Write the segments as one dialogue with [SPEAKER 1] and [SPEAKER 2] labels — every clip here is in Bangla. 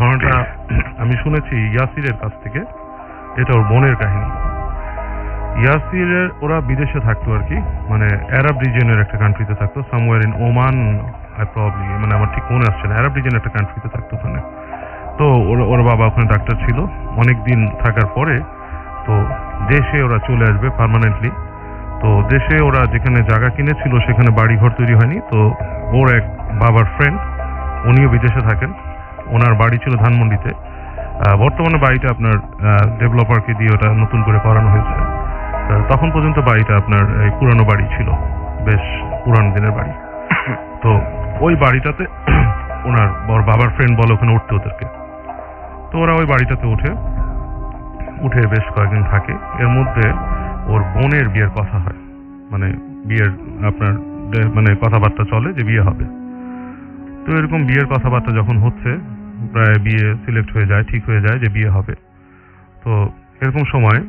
[SPEAKER 1] ঘটনাটা আমি শুনেছি ইয়াসিরের কাছ থেকে। এটা ওর বোনের কাহিনী। ইয়াসিরের ওরা বিদেশে থাকতো আর কি, মানে আরব রিজিয়নের একটা কান্ট্রিতে থাকতো, সামওয়্যার ইন ওমান প্রবাবলি, মানে আমার ঠিক মনে আসছে না, আরব রিজিয়নের একটা কান্ট্রিতে থাকতো ওখানে। তো ওর বাবা ওখানে ডাক্তার ছিল। অনেক দিন থাকার পরে তো দেশে ওরা চলে আসবে পার্মানেন্টলি। তো দেশে ওরা যেখানে জায়গা কিনেছিল সেখানে বাড়ি ঘর তৈরি হয়নি। তো ওর এক বাবার ফ্রেন্ড, উনিও বিদেশে থাকেন, ওনার বাড়ি ছিল ধানমন্ডিতে। বর্তমানে বাড়িটা আপনার ডেভেলপারকে দিয়ে ওটা নতুন করে করানো হয়েছে। তখন পর্যন্ত বাড়িটা আপনার এই পুরানো বাড়ি ছিল, বেশ পুরানো দিনের বাড়ি। তো ওই বাড়িটাতে ওনার বাবার ফ্রেন্ড বলে ওখানে উঠতে ওদেরকে। তো ওরা ওই বাড়িটাতে উঠে বেশ কয়েকদিন থাকে। এর মধ্যে ওর বোনের বিয়ের কথা হয়, মানে বিয়ের আপনার মানে কথাবার্তা চলে যে বিয়ে হবে। তো এরকম বিয়ের কথাবার্তা যখন হচ্ছে, প্রায় বিয়ে সিলেক্ট হয়ে যায়, ঠিক হয়ে যায় যে বিয়ে হবে। তো এরকম সময়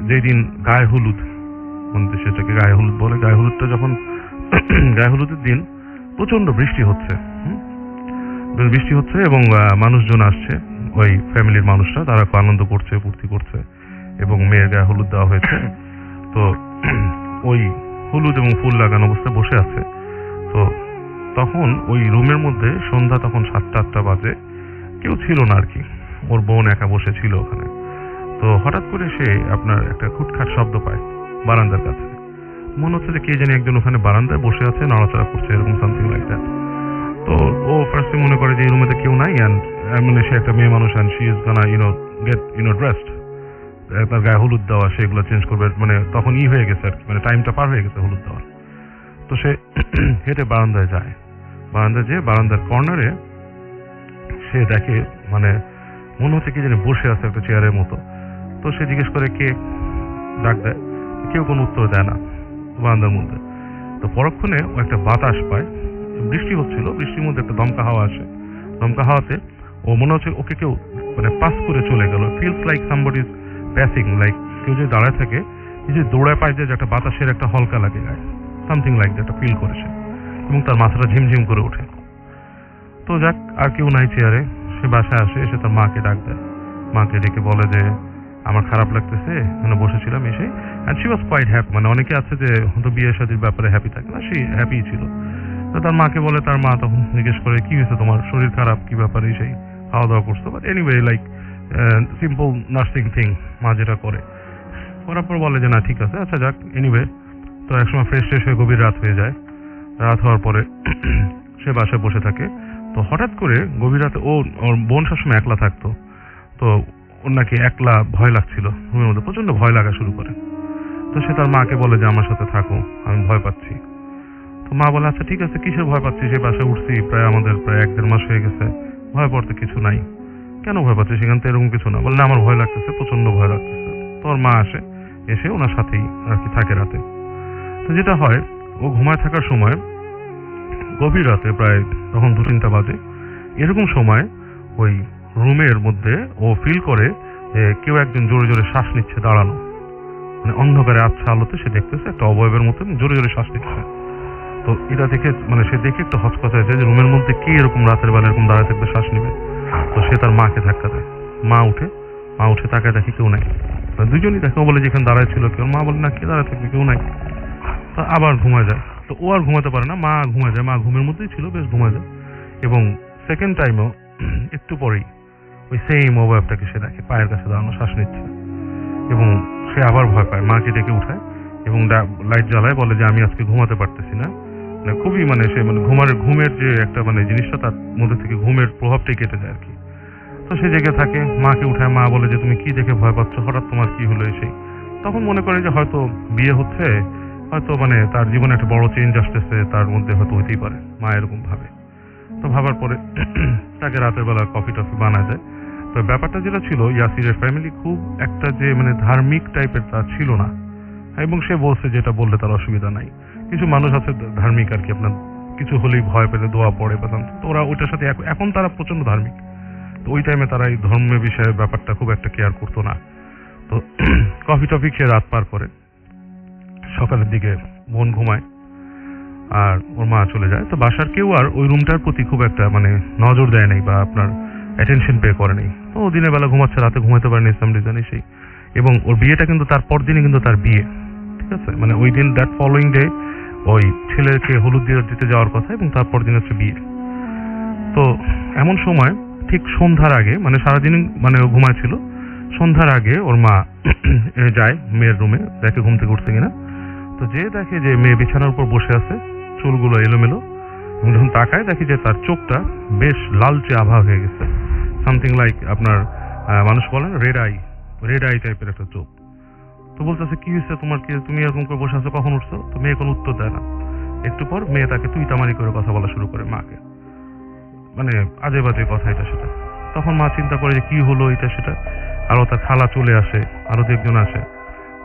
[SPEAKER 1] যেই দিন গায়ে হলুদ, সেটাকে গায়ে হলুদ বলে, গায়ে হলুদটা যখন গায়ে হলুদের দিন প্রচন্ড বৃষ্টি হচ্ছে, এবং মানুষজন আসছে, ওই ফ্যামিলির মানুষরা, তারা আনন্দ করছে, ফুর্তি করছে, এবং মেয়ের গায়ে হলুদ দেওয়া হয়েছে। তো ওই হলুদ এবং ফুল লাগানো অবস্থায় বসে আছে। তো তখন ওই রুমের মধ্যে সন্ধ্যা তখন 7-8টা বাজে, কেউ ছিল না আর কি, ওর বোন একা বসে ছিল ওখানে। তো হঠাৎ করে সে আপনার একটা খুটখাট শব্দ পায় বারান্দার কাছে। মনে হচ্ছে যে কে জানি একজন ওখানে বারান্দায় বসে আছে, নড়াচড়া করছে, এরকম সামথিং লাইক দ্যাট। তো ও ফার্স্টে মনে করে যে এই রুমেতে কেউ নাই, অ্যান্ড মানে সে একটা মেয়ে মানুষ, and she is Gaana get dressed, তার গায়ে হলুদ দেওয়া, সেগুলো চেঞ্জ করবে, মানে তখন হয়ে গেছে আর কি, মানে টাইমটা পার হয়ে গেছে হলুদ দেওয়ার। তো সে হেঁটে বারান্দায় যায়। বারান্দায় যেয়ে বারান্দার কর্নারে সে দেখে, মানে মনে হচ্ছে কি জানি বসে আছে একটা চেয়ারের মতো। তো সে জিজ্ঞেস করে কে, ডাক দেয়, কেউ কোনো উত্তর দেয় না বারান্দার মধ্যে। তো পরক্ষণে ও একটা বাতাস পায়, বৃষ্টি হচ্ছিল, বৃষ্টির মধ্যে একটা দমকা হাওয়া আসে। দমকা হাওয়াতে ও মনে হচ্ছে ওকে কেউ মানে পাস করে চলে গেল, feels like somebody is passing, like কেউ যদি দাঁড়ায় থাকে, যে দৌড়ায় পায় যে একটা বাতাসের একটা হলকা লাগে গায়ে, সামথিং লাইক দ্যাট ফিল করেছে, এবং তার মাথাটা ঝিমঝিম করে ওঠে। তো যাক, আর কেউ নাই চেয়ারে, সে বাসায় আসে, এসে তার মাকে ডাক দেয়। মাকে ডেকে বলে যে আমার খারাপ লাগতেছে, মানে বসেছিলাম এসে, and she was quite happy. মানে অনেকে আছে যে হয়তো বিয়ে শাদীর ব্যাপারে হ্যাপি থাকে না, সে হ্যাপি ছিল। তো তার মাকে বলে, তার মা তখন জিজ্ঞেস করে কি হয়েছে তোমার, শরীর খারাপ, কি ব্যাপারে, সেই খাওয়া দাওয়া করছো, but anyway like simple nursing thing মা যেটা করার পর বলে যে না ঠিক আছে, আচ্ছা যাক, এনিওয়ে। তো একসময় ফ্রেশ হয়ে গভীর রাত হয়ে যায়। রাত হওয়ার পরে সে বাসায় বসে থাকে। তো হঠাৎ করে গভীর রাতে ওর বোন সবসময় একলা থাকতো। তো ওর নাকি একলা ভয় লাগছিল, রুমের মধ্যে প্রচন্ড ভয় লাগা শুরু করে। তো সে তার মাকে বলে যে আমার সাথে থাকো, আমি ভয় পাচ্ছি। তো মা বলে আচ্ছা ঠিক আছে, কিসের ভয় পাচ্ছি, সে বাসায় উঠছি আমাদের প্রায় 1-1.5 মাস হয়ে গেছে, ভয় পড়তে কিছু নাই, কেন ভয় পাচ্ছি, সেখান থেকে এরকম কিছু না। বললে আমার ভয় লাগতেছে, প্রচন্ড ভয় লাগতেছে। তো ওর মা আসে, এসে ওনার সাথেই আর কি থাকে রাতে। তো যেটা হয়, ও ঘুমায় থাকার সময় গভীর রাতে প্রায় তখন 2-3টা বাজে, এরকম সময় ওই রুমের মধ্যে ও ফিল করে যে কেউ একজন জোরে জোরে শ্বাস নিচ্ছে দাঁড়ানো, মানে অন্ধকারে আচ্ছা আলোতে সে দেখতেছে একটা অবয়বের মতন জোরে জোরে শ্বাস নিচ্ছে। তো এটা দেখে মানে সে দেখে একটু হচকচাইছে যে রুমের মধ্যে কে এরকম রাতের বেলা এরকম দাঁড়ায় থাকবে, শ্বাস নিবে। তো সে তার মাকে ধাক্কা দেয়। মা উঠে তাকায়, দেখি কেউ নাই। দুজনই দেখে, ও বলে যেখানে দাঁড়ায় ছিল কেউ, মা বলে না কে দাঁড়ায় থাকবে, কেউ নাই। তো আবার ঘুমায় যায়। তো ও আর ঘুমাতে পারে না, মা ঘুমায় যায়, মা ঘুমের মধ্যেই ছিল, বেশ ঘুমায় যায়। এবং সেকেন্ড টাইমও একটু পরেই ওই সেম অবয়বটাকে সে দেখে পায়ের কাছে দাঁড়ানো, শ্বাস নিচ্ছে। এবং সে আবার ভয় পায়, মাকে ডেকে উঠায় এবং লাইট জ্বালায়, বলে যে আমি আজকে ঘুমাতে পারতেছি না। মানে খুবই মানে সে মানে ঘুমের যে একটা মানে জিনিসটা, তার মধ্যে থেকে ঘুমের প্রভাবটাই কেটে যায় আর কি। তো সে জেগে থাকে, মাকে উঠায়, মা বলে যে তুমি কি দেখে ভয় পাচ্ছ, হঠাৎ তোমার কি হলো এসে। তখন মনে করে যে হয়তো বিয়ে হচ্ছে, হয়তো মানে তার জীবনে একটা বড় চেঞ্জ আসতেছে, তার মধ্যে হয়তো হইতেই পারে, মা এরকম ভাবে। তো ভাবার পরে তাকে রাতের বেলা কফি টফি বানায় দেয়। তো ব্যাপারটা যেটা ছিল, ইয়াসিরের ফ্যামিলি খুব একটা যে মানে ধার্মিক টাইপের তা ছিল না, এবং সে বলছে যেটা বললে তার অসুবিধা নাই। কিছু মানুষ আছে ধার্মিক আর কি, আপনার কিছু হলেই ভয় পেলে দোয়া পড়ে বা, তো ওরা ওইটার সাথে এখন তারা প্রচন্ড ধার্মিক। তো ওই টাইমে তারা এই ধর্মের বিষয়ে ব্যাপারটা খুব একটা কেয়ার করতো না। তো কফি টফি খেয়ে রাত পার করে সকালের দিকে বোন ঘুমায় আর ওর মা চলে যায়। তো বাসার কেউ আর ওই রুমটার প্রতি খুব একটা মানে নজর দেয় নাই, বা আপনার অ্যাটেনশন পে করেনি। তো ও দিনের বেলা ঘুমাচ্ছে, রাতে ঘুমাতে পারেনি সাম রিজন সেই। এবং ওর বিয়েটা কিন্তু তার পরদিনই কিন্তু তার বিয়ে, ঠিক আছে, মানে ওই দিন দ্যাট ফলোইং ডে ওই ছেলেকে হলুদ দিয়ে দিতে যাওয়ার কথা এবং তারপর দিন হচ্ছে বিয়ে। তো এমন সময় ঠিক সন্ধ্যার আগে, মানে সারাদিন মানে ও ঘুমাচ্ছিল, সন্ধ্যার আগে ওর মা যায় মেয়ের রুমে, দেখে ঘুম থেকে উঠছে কিনা। তো যে দেখে যে মেয়ে বিছানার উপর বসে আছে, চুলগুলো এলোমেলো, এবং যখন তাকায় দেখে যে তার চোখটা বেশ লালচে আভা হয়ে গেছে, সামথিং লাইক আপনার মানুষ বলেন রেড আই টাইপের একটা চোখ। তো বলতেছে কি হয়েছে তোমার, কি তুমি এরকম করে বসে আছো, কখন উঠছো? তো মেয়ে কোনো উত্তর দেয় না। একটু পর মেয়ে তাকে তুই তামারি করে কথা বলা শুরু করে মাকে, মানে আজে বাজে কথা এটা সেটা। তখন মা চিন্তা করে যে কি হলো এটা সেটা। আরো তার খালা চলে আসে, আরো দু একজন আসে।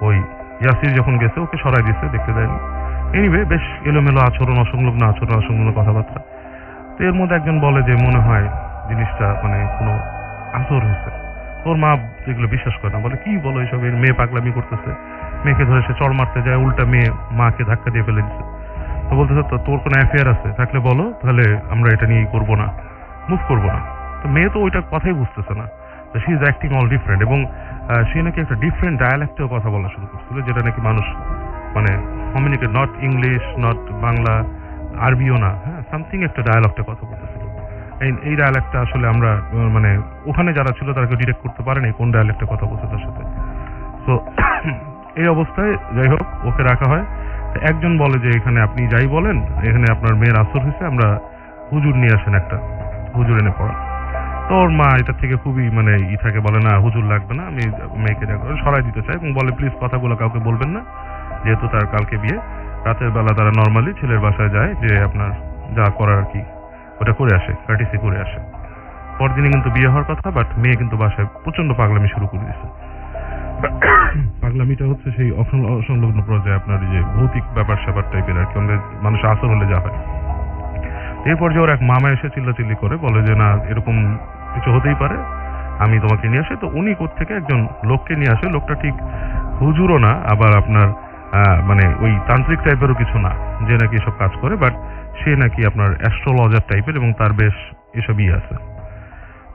[SPEAKER 1] ওই ইয়াসির যখন গেছে ওকে সরাই দিচ্ছে, দেখতে দেয়নি। এনিওয়ে বেশ এলোমেলো আচরণ, অসংলগ্ন কথাবার্তা। তো এর মধ্যে একজন বলে যে মনে হয় জিনিসটা মানে কোনো আসর হয়েছে। তোর মা যেগুলো বিশ্বাস করে না, বলে কি বলো এইসব, মেয়ে পাগলামি করতেছে। মেয়েকে ধরে সে চড় মারতে যায়, উল্টা মেয়ে মাকে ধাক্কা দিয়ে ফেলে দিচ্ছে। তো বলতেছে তো তোর কোনো অ্যাফেয়ার আছে থাকলে বলো, তাহলে আমরা এটা নিয়ে করবো না, মুভ করবো না। তো মেয়ে তো ওইটা কথাই বুঝতেছে না। তো she is acting all different, এবং সে নাকি একটা ডিফারেন্ট ডায়ালেক্টেও কথা বলা শুরু করছিল, যেটা নাকি মানুষ মানে communicate, not English, not Bangla, RBO না, হ্যাঁ, সামথিং একটা ডায়ালগটে কথা বলতেছিল। এই ডায়ালেক্টটা আসলে আমরা মানে ওখানে যারা ছিল তারা ডিটেক্ট করতে পারেনি কোন ডায়ালেক্টে কথা বলছে তার সাথে। তো এই অবস্থায় যাই হোক ওকে রাখা হয়। একজন বলে যে এখানে আপনি যাই বলেন, এখানে আপনার মেয়ের আসর হয়েছে, আমরা হুজুর নিয়ে আসেন, একটা হুজুর এনে পড়ান। তো ওর মা এটা থেকে খুবই মানে থাকে, বলে না হুজুর লাগবে না, আমি মেয়েকে সরাই দিতে চাই, এবং বলে প্লিজ কথাগুলো কাউকে বলবেন না, যেহেতু তার কালকে বিয়ে। রাতের বেলা তারা নর্মালি ছেলের বাসায় যায়, যে আপনার যা করার আর কি ওটা করে আসে, কার্টিসি করে আসে। পরদিনে কিন্তু বিয়ে হওয়ার কথা, বাট মেয়ে কিন্তু বাসায় প্রচন্ড পাগলামি শুরু করে দিয়েছে। পাগলামিটা হচ্ছে সেই অসংলগ্ন পর্যায়ে আপনার যে ভৌতিক ব্যাপার স্যাপার টাইপের আর কি, মানুষ আসর হলে যা হয়। এরপর যে ওর এক মামা এসে চিল্লাচিল্লি করে, বলে যে না এরকম কিছু হতেই পারে, আমি তোমাকে নিয়ে আসে। তো উনি কোত্থেকে একজন লোককে নিয়ে আসে। লোকটা ঠিক হুজুরও না, আবার আপনার মানে ওই তান্ত্রিক টাইপেরও কিছু না, যে নাকি এসব কাজ করে, বাট সে নাকি আপনার অ্যাস্ট্রোলজার টাইপের, এবং তার বেশ এসবই আছে।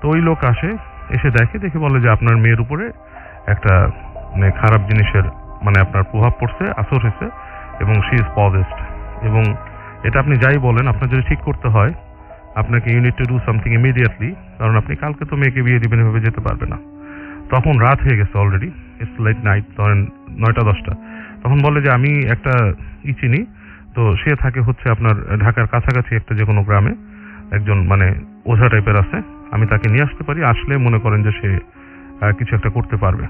[SPEAKER 1] তো ওই লোক আসে, এসে দেখে বলে যে আপনার মেয়ের উপরে একটা মানে খারাপ জিনিসের মানে আপনার প্রভাব পড়ছে, আসর হয়েছে, এবং শি ইজ পজেসড। এবং এটা আপনি যাই বলেন, আপনার যদি ঠিক করতে হয় আপনাকে you need to do something immediately, কারণ আপনি কালকে তো মেয়েকে বিয়ে দিবেন, এভাবে যেতে পারবে না। তখন রাত হয়ে গেছে অলরেডি, ইটস লেট নাইট, ধরেন 9টা-10টা। তখন বলে যে আমি একটা চিনি, তো সে থাকে হচ্ছে আপনার ঢাকার কাছাকাছি একটা যে কোনো গ্রামে, একজন মানে ওঝা টাইপের আছে, আমি তাকে নিয়ে আসতে পারি, আসলে মনে করেন যে সে কিছু একটা করতে পারবে।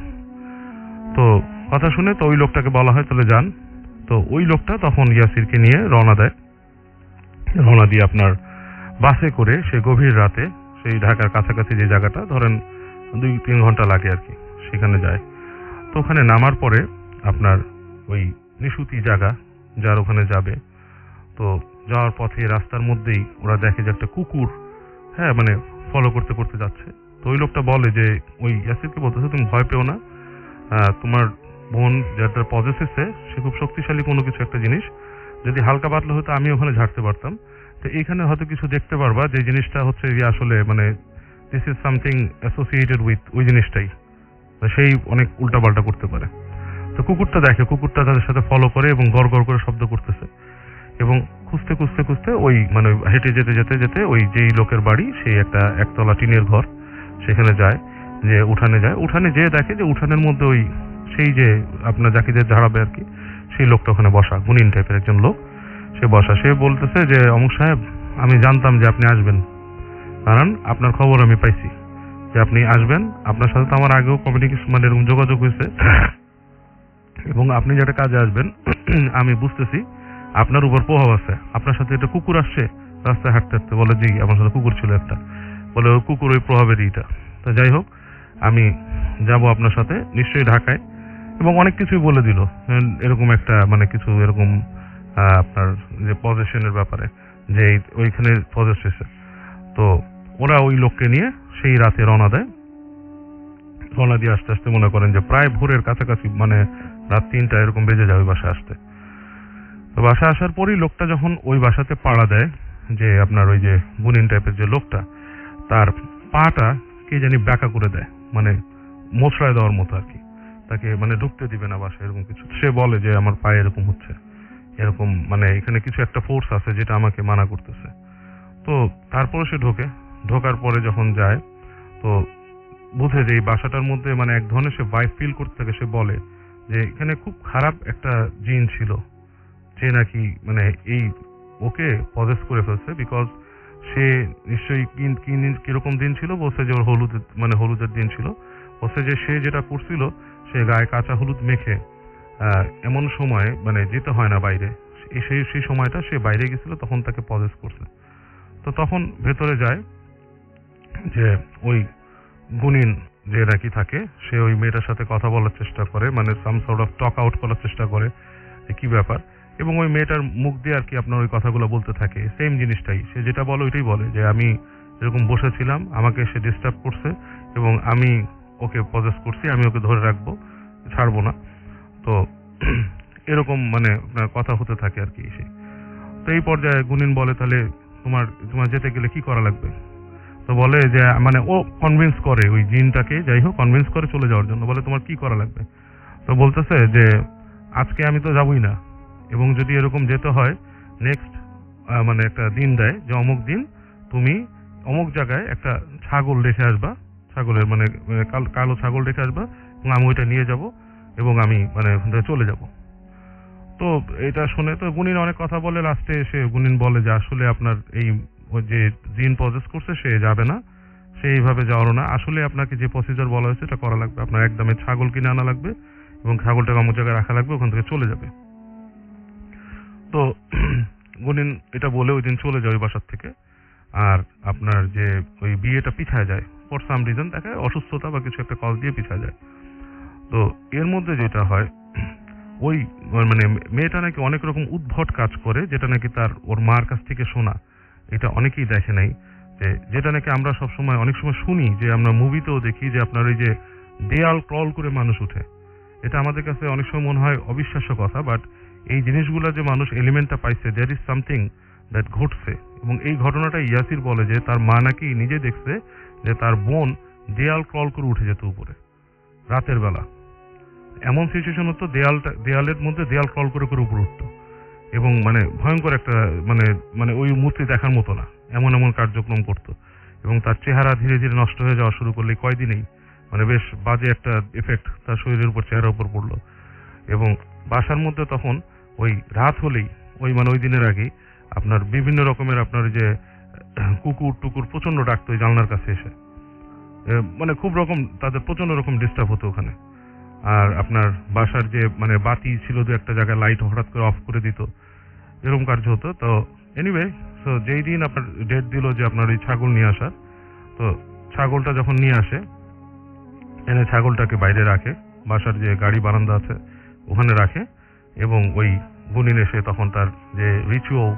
[SPEAKER 1] তো কথা শুনে তো ওই লোকটাকে বলা হয় তাহলে যান। তো ওই লোকটা তখন ইয়াসিরকে নিয়ে রওনা দিয়ে আপনার বাসে করে সে গভীর রাতে সেই ঢাকার কাছাকাছি যে জায়গাটা ধরেন 2-3 ঘন্টা লাগে আর কি, সেখানে যায়। তো ওখানে নামার পরে আপনার ওই নিশুতি জায়গা যার ওখানে যাবে, তো যাওয়ার পথে রাস্তার মধ্যেই ওরা দেখে যে একটা কুকুর, হ্যাঁ, মানে ফলো করতে করতে যাচ্ছে। তো ওই লোকটা বলে যে ওই ইয়াসিরকে বলতেছে তুমি ভয় পেও না, তোমার বোন যার পজেস হয়েছে সে খুব শক্তিশালী কোনো কিছু একটা জিনিস, যদি হালকা পাতলা হতো আমি ওখানে ঝাড়তে পারতাম। তো এখানে হয়তো কিছু দেখতে পারবা যে জিনিসটা হচ্ছে আসলে মানে this is something associated with ওই জিনিসটাই, সেই অনেক উল্টাপাল্টা করতে পারে। তো কুকুরটা দেখে, কুকুরটা তাদের সাথে ফলো করে এবং গড় গড় করে শব্দ করতেছে, এবং খুঁজতে ওই মানে হেঁটে যেতে ওই যেই লোকের বাড়ি, সেই একটা একতলা টিনের ঘর, সেখানে যায়, যে উঠানে যেয়ে দেখে যে উঠানের মধ্যে ওই সেই যে আপনার যাকে যে ঝাড়াবে আর কি, সেই লোকটা ওখানে বসা, গুণিন টাইপের একজন লোক, সে বসা। সে বলতেছে যে অমুক সাহেব, আমি জানতাম যে আপনি আসবেন, কারণ আপনার খবর আমি পাইছি যে আপনি আসবেন, আপনার সাথে তো আমার আগেও কমিউনিকেশন মানে এরকম যোগাযোগ হয়েছে, এবং আপনি যেটা কাজে আসবেন আমি বুঝতেছি আপনার উপর প্রভাব আছে। আপনার সাথে একটা কুকুর আসছে রাস্তায় হাঁটতে, বলে জি আমার সাথে কুকুর ছিল একটা, বলে ওই কুকুর ওই প্রভাবেরই এটা। তো যাই হোক আমি যাব আপনার সাথে নিশ্চয়ই ঢাকায়, এবং অনেক কিছুই বলে দিল এরকম একটা মানে কিছু এরকম আপনার যে পজেশনের ব্যাপারে, যে ওইখানে পজেস হয়েছে। তো ওরা ওই লোককে নিয়ে সেই রাতে রওনা দিয়ে আস্তে মনে করেন যে প্রায় ভোরের কাছাকাছি, মানে রাত 3টা এরকম বেজে যায় ওই বাসায় আসতে। তো বাসায় আসার পরই লোকটা যখন ওই বাসাতে পাড়া দেয়, যে আপনার ওই যে গুনিন টাইপের যে লোকটা, তার পাটা কে জানি ব্যাকা করে দেয়, মানে মোচড়ায় দেওয়ার মতো আর কি, তাকে মানে ঢুকতে দিবে না বাসায় এরকম কিছু। সে বলে যে আমার পায়ে এরকম হচ্ছে, এরকম মানে এখানে কিছু একটা ফোর্স আছে যেটা আমাকে মানা করতেছে। তো তারপরে সে ঢোকার পরে যখন যায় তো বুঝে যে এই বাসাটার মধ্যে মানে এক ধরনের সে ভাইব ফিল করতে থাকে। সে বলে যে এখানে খুব খারাপ একটা জিন ছিল যে নাকি মানে এই ওকে পজেস করে ফেলছে, বিকজ সে নিশ্চয়ই কিরকম দিন ছিল বলছে যে ওর হলুদের দিন ছিল। বলছে যে সে যেটা করছিল, সে গায়ে কাঁচা হলুদ মেখে এমন সময় মানে যেতে হয় না বাইরে, সেই সময়টা সে বাইরে গেছিল, তখন তাকে পজেস করছে। তো তখন ভেতরে যায় যে ওই গুনিন যে নাকি থাকে, সে ওই মেয়েটার সাথে কথা বলার চেষ্টা করে, মানে some sort of talk out করার চেষ্টা করে যে কি ব্যাপার, এবং ওই মেয়েটার মুখ দিয়ে আর কি আপনার ওই কথাগুলো বলতে থাকে, সেম জিনিসটাই সে যেটা বলে ওইটাই বলে যে আমি এরকম বসেছিলাম, আমাকে সে ডিস্টার্ব করছে এবং আমি ওকে পজেস করছি, আমি ওকে ধরে রাখবো, ছাড়বো না। তো এরকম মানে আপনার কথা হতে থাকে আর কি। তো এই পর্যায়ে গুনিন বলে তাহলে তোমার যেতে গেলে কি করা লাগবে? তো বলে যে মানে ও কনভিন্স করে ওই জিনটাকে, যাই হোক কনভিন্স করে চলে যাওয়ার জন্য, বলে তোমার কি করা লাগবে? তো বলতেছে যে আজকে আমি তো যাবই না, এবং যদি এরকম যেতে হয় নেক্সট মানে একটা দিন দেয় যে অমুক দিন তুমি অমুক জায়গায় একটা ছাগল রেখে আসবা, ছাগলের মানে কালো ছাগল রেখে আসবা, এবং আমি ওইটা নিয়ে যাব এবং আমি মানে ওখান থেকে চলে যাব। তো এটা শুনে তো গুনিন অনেক কথা বলে, লাস্টে এসে গুনিন বলে যে আসলে আপনার এই যে জিন পজেস করছে সে যাবে না, সে এইভাবে যাওয়ারও না, আসলে আপনাকে যে প্রসিজার বলা হয়েছে এটা করা লাগবে, আপনার একদমে ছাগল কিনে আনা লাগবে এবং ছাগলটাকে অমুক জায়গায় রাখা লাগবে, ওখান থেকে চলে যাবে। তো গুনিন এটা বলে ওই দিন চলে যায় ওই বাসার থেকে। আর আপনার যে ওই বিয়েটা পিছায় যায় ফর সাম রিজন, তাকে অসুস্থতা বা কিছু একটা কজ দিয়ে পিছায় যায়। তো এর মধ্যে যেটা হয়, ওই মানে মেয়েটা নাকি অনেক রকম উদ্ভট কাজ করে, যেটা নাকি তার ওর মার কাছ থেকে শোনা। এটা অনেকেই দেখে নাই, যেটা নাকি আমরা সবসময় অনেক সময় শুনি, যে আমরা মুভিতেও দেখি যে আপনার ওই যে দেয়াল ক্রল করে মানুষ উঠে। এটা আমাদের কাছে অনেক সময় মনে হয় অবিশ্বাস্য কথা, বাট এই জিনিসগুলো যে মানুষ এলিমেন্টটা পাইছে, দেয়ার ইজ সামথিং দ্যাট ঘটছে। এবং এই ঘটনাটা ইয়াসির বলে যে তার মা নাকি নিজে দেখছে যে তার বোন দেয়াল ক্রল করে উঠে যেত উপরে রাতের বেলা। এমন সিচুয়েশন হতো দেয়ালের মধ্যে দেয়াল ক্রল করে করে উপরে উঠতো, এবং মানে ভয়ঙ্কর একটা মানে মানে ওই মূর্তি দেখার মতো না, এমন এমন কার্যক্রম করতো। এবং তার চেহারা ধীরে ধীরে নষ্ট হয়ে যাওয়া শুরু করলে কয়দিনেই মানে বেশ বাজে একটা এফেক্ট তার শরীরের উপর, চেহারার উপর পড়লো। এবং বাসার মধ্যে তখন ওই রাত হলেই ওই মানে ওই দিনের আগেই আপনার বিভিন্ন রকমের আপনার যে কুকুর টুকুর প্রচন্ড ডাকতো ওই জানলার কাছে এসে, মানে খুব রকম তাদের প্রচন্ড রকম ডিস্টার্ব হতো ওখানে। আর আপনার বাসার যে মানে বাতি ছিল দু একটা জায়গায় লাইট হঠাৎ করে অফ করে দিত, এরকম কার্য হতো। তো এনিওয়ে, সো যেই দিন আপনার ডেট দিল যে আপনার ওই ছাগল নিয়ে আসার, তো ছাগলটা যখন নিয়ে আসে, এনে ছাগলটাকে বাইরে রাখে, বাসার যে গাড়ি বারান্দা আছে ওখানে রাখে, এবং ওই গুনিন এসে তখন তার যে রিচুয়াল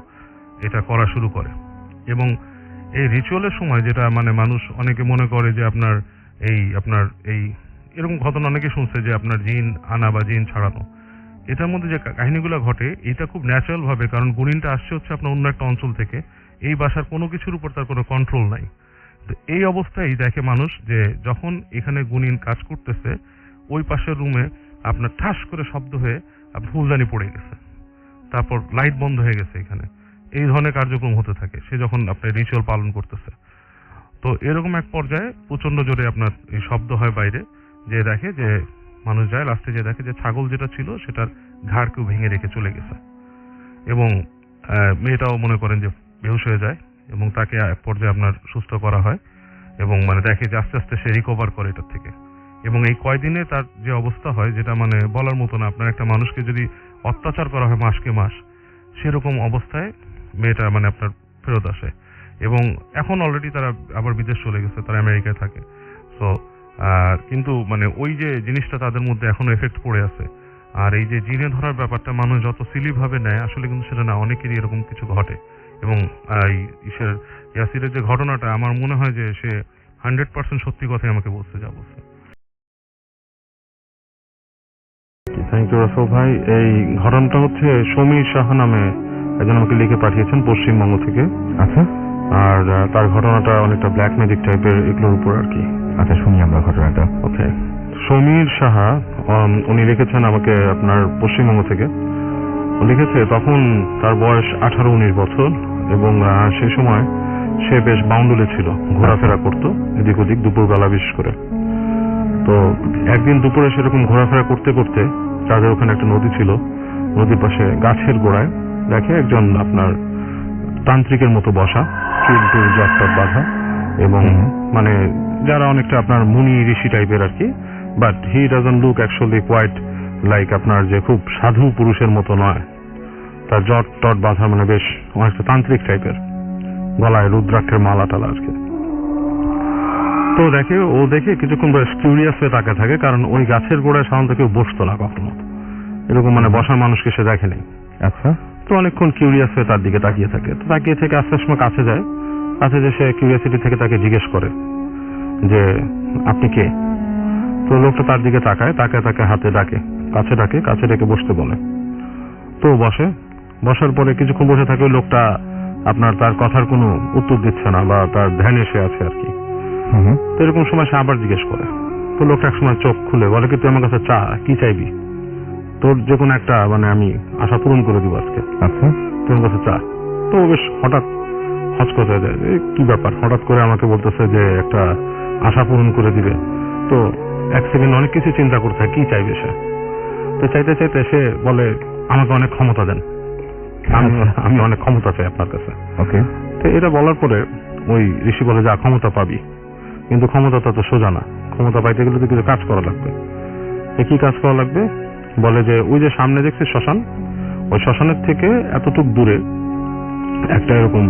[SPEAKER 1] এটা করা শুরু করে। এবং এই রিচুয়ালের সময় যেটা মানে মানুষ অনেকে মনে করে যে আপনার এই এরকম ঘটনা অনেকে শুনছে যে আপনার জিন আনা বা জিন ছাড়ানো, এটার মধ্যে যে কাহিনীগুলো ঘটে এটা খুব ন্যাচারাল ভাবে, কারণ গুনিনটা আসছে হচ্ছে আপনার অন্য একটা অঞ্চল থেকে, এই বাসার কোনো কিছুর উপর তার কোনো কন্ট্রোল নাই। তো এই অবস্থায় দেখে মানুষ যে যখন এখানে গুনিন কাজ করতেছে, ওই পাশের রুমে আপনার ঠাস করে শব্দ হয়ে ফুলদানি পড়ে গেছে, তারপর লাইট বন্ধ হয়ে গেছে, এখানে এই ধরনের কার্যক্রম হতে থাকে সে যখন আপনার রিচুয়াল পালন করতেছে। তো এরকম এক পর্যায়ে প্রচন্ড জোরে আপনার এই শব্দ হয় বাইরে, যে দেখে যে মানুষ যায়, লাস্টে যে দেখে যে ছাগল যেটা ছিল সেটার ঘাড় কেউ ভেঙে রেখে চলে গেছে। এবং মেয়েটাও মনে করেন যে বেহুশ হয়ে যায়, এবং তাকে এক পর্যায়ে আপনার সুস্থ করা হয়, এবং মানে দেখে যে আস্তে আস্তে সে রিকভার করে এটার থেকে। এবং এই কয়দিনে তার যে অবস্থা হয় যেটা মানে বলার মতো না, আপনার একটা মানুষকে যদি অত্যাচার করা হয় মাসকে মাস, সেরকম অবস্থায় মেয়েটা মানে আপনার ফেরত আসে। এবং এখন অলরেডি তারা আবার বিদেশ চলে গেছে, তারা আমেরিকায় থাকে। সো কিন্তু মানে ওই যে জিনিসটা তাদের মধ্যে এখনো এফেক্ট পড়ে আছে। আর এই যে জিনে ধরার ব্যাপারটা মানুষ যত সিলি ভাবে নেয়, আসলে কিন্তু সেটা না, অনেকেরই এরকম কিছু ঘটে। এবং ইয়াসিরের যে ঘটনাটা, আমার মনে হয় যে সে 100% সত্যি কথাই আমাকে বলছে, যা বলছে। থ্যাংক ইউ রাসেল ভাই। এই ঘটনাটা হচ্ছে সমীর সাহা নামে একজন আমাকে লিখে পাঠিয়েছেন পশ্চিমবঙ্গ থেকে।
[SPEAKER 2] আচ্ছা,
[SPEAKER 1] আর তার ঘটনাটা অনেকটা ব্ল্যাক ম্যাজিক টাইপের, এগুলোর উপর আর কি।
[SPEAKER 2] আচ্ছা, শুনি আমরা ঘটনাটা।
[SPEAKER 1] ওকে, সমীর সাহা উনি লিখেছেন আমাকে আপনার পশ্চিমবঙ্গ থেকে। লিখেছে তখন তার বয়স 18-19 বছর এবং সেই সময় সে বেশ বাউন্ডুলে ছিল, ঘোরাফেরা করতো এদিক ওদিক দুপুরবেলা বিশেষ করে। তো একদিন দুপুরে সেরকম ঘোরাফেরা করতে করতে তাদের ওখানে একটা নদী ছিল, নদীর পাশে গাছের গোড়ায় দেখে একজন আপনার তান্ত্রিকের মতো বসা, চুল টুল জট বাঁধা, এবং মানে যারা অনেকটা আপনার মুনি ঋষি টাইপের আর কি, but he doesn't look actually quite like আপনার যে খুব সাধু পুরুষের মতো নয়, তার জট টট বাঁধা, মানে বেশ অনেকটা তান্ত্রিক টাইপের, গলায় রুদ্রাক্ষের মালা টালা আর কি। তো দেখে কিছুক্ষণ বেশ কিউরিয়াস হয়ে তাকে থাকে, কারণ ওই গাছের গোড়ায় সাধারণত কেউ বসতো না কখনো, এরকম মানে বসার মানুষকে সে দেখেনি।
[SPEAKER 2] আচ্ছা,
[SPEAKER 1] তো অনেকক্ষণ কিউরিয়াস হয়ে তার দিকে তাকিয়ে থাকে। তো তাকিয়ে থেকে আস্তে আস্তে কাছে যায়, কাছে যে সে কিউরিয়াসিটি থেকে তাকে জিজ্ঞেস করে যে আপনি কে। তো লোকটা তার দিকে তাকায়, তাকে হাতে ডাকে, কাছে ডেকে বসতে বলে। তো বসার পরে কিছুক্ষণ বসে থাকে, ওই লোকটা আপনার তার কথার কোনো উত্তর দিচ্ছে না বা তার ধ্যানে সে আছে আর কি। তো এরকম সময় সে আবার জিজ্ঞেস করে। তো লোকটা একসময় চোখ খুলে বলে কি, তুই আমার কাছে কি চাইবি? তোর যে কোনো একটা মানে আমি আশা পূরণ করে দিব আজকে।
[SPEAKER 2] আচ্ছা,
[SPEAKER 1] তোর কাছে তো বেশ হঠাৎ হচকচ হয়ে যায়, কি ব্যাপার, হঠাৎ করে আমাকে বলতেছে যে একটা আশা পূরণ করে দিবে। তো এক সেকেন্ড অনেক কিছু চিন্তা করতে হয়, কি চাইবে সে। তো চাইতে সে বলে আমাকে অনেক ক্ষমতা দেন, আমি অনেক ক্ষমতা চাই আপনার কাছে।
[SPEAKER 2] ওকে।
[SPEAKER 1] তো এটা বলার পরে ওই ঋষি বলে যা ক্ষমতা পাবি, কিন্তু ক্ষমতাটা তো সোজা না, ক্ষমতা পাইতে গেলে তো কিছু কাজ করা লাগবে। কি কাজ করা লাগবে? বলে যে ওই যে সামনে দেখছিস শ্মশান, ওই শ্মশানের থেকে এতটুক দূরে একটা এরকম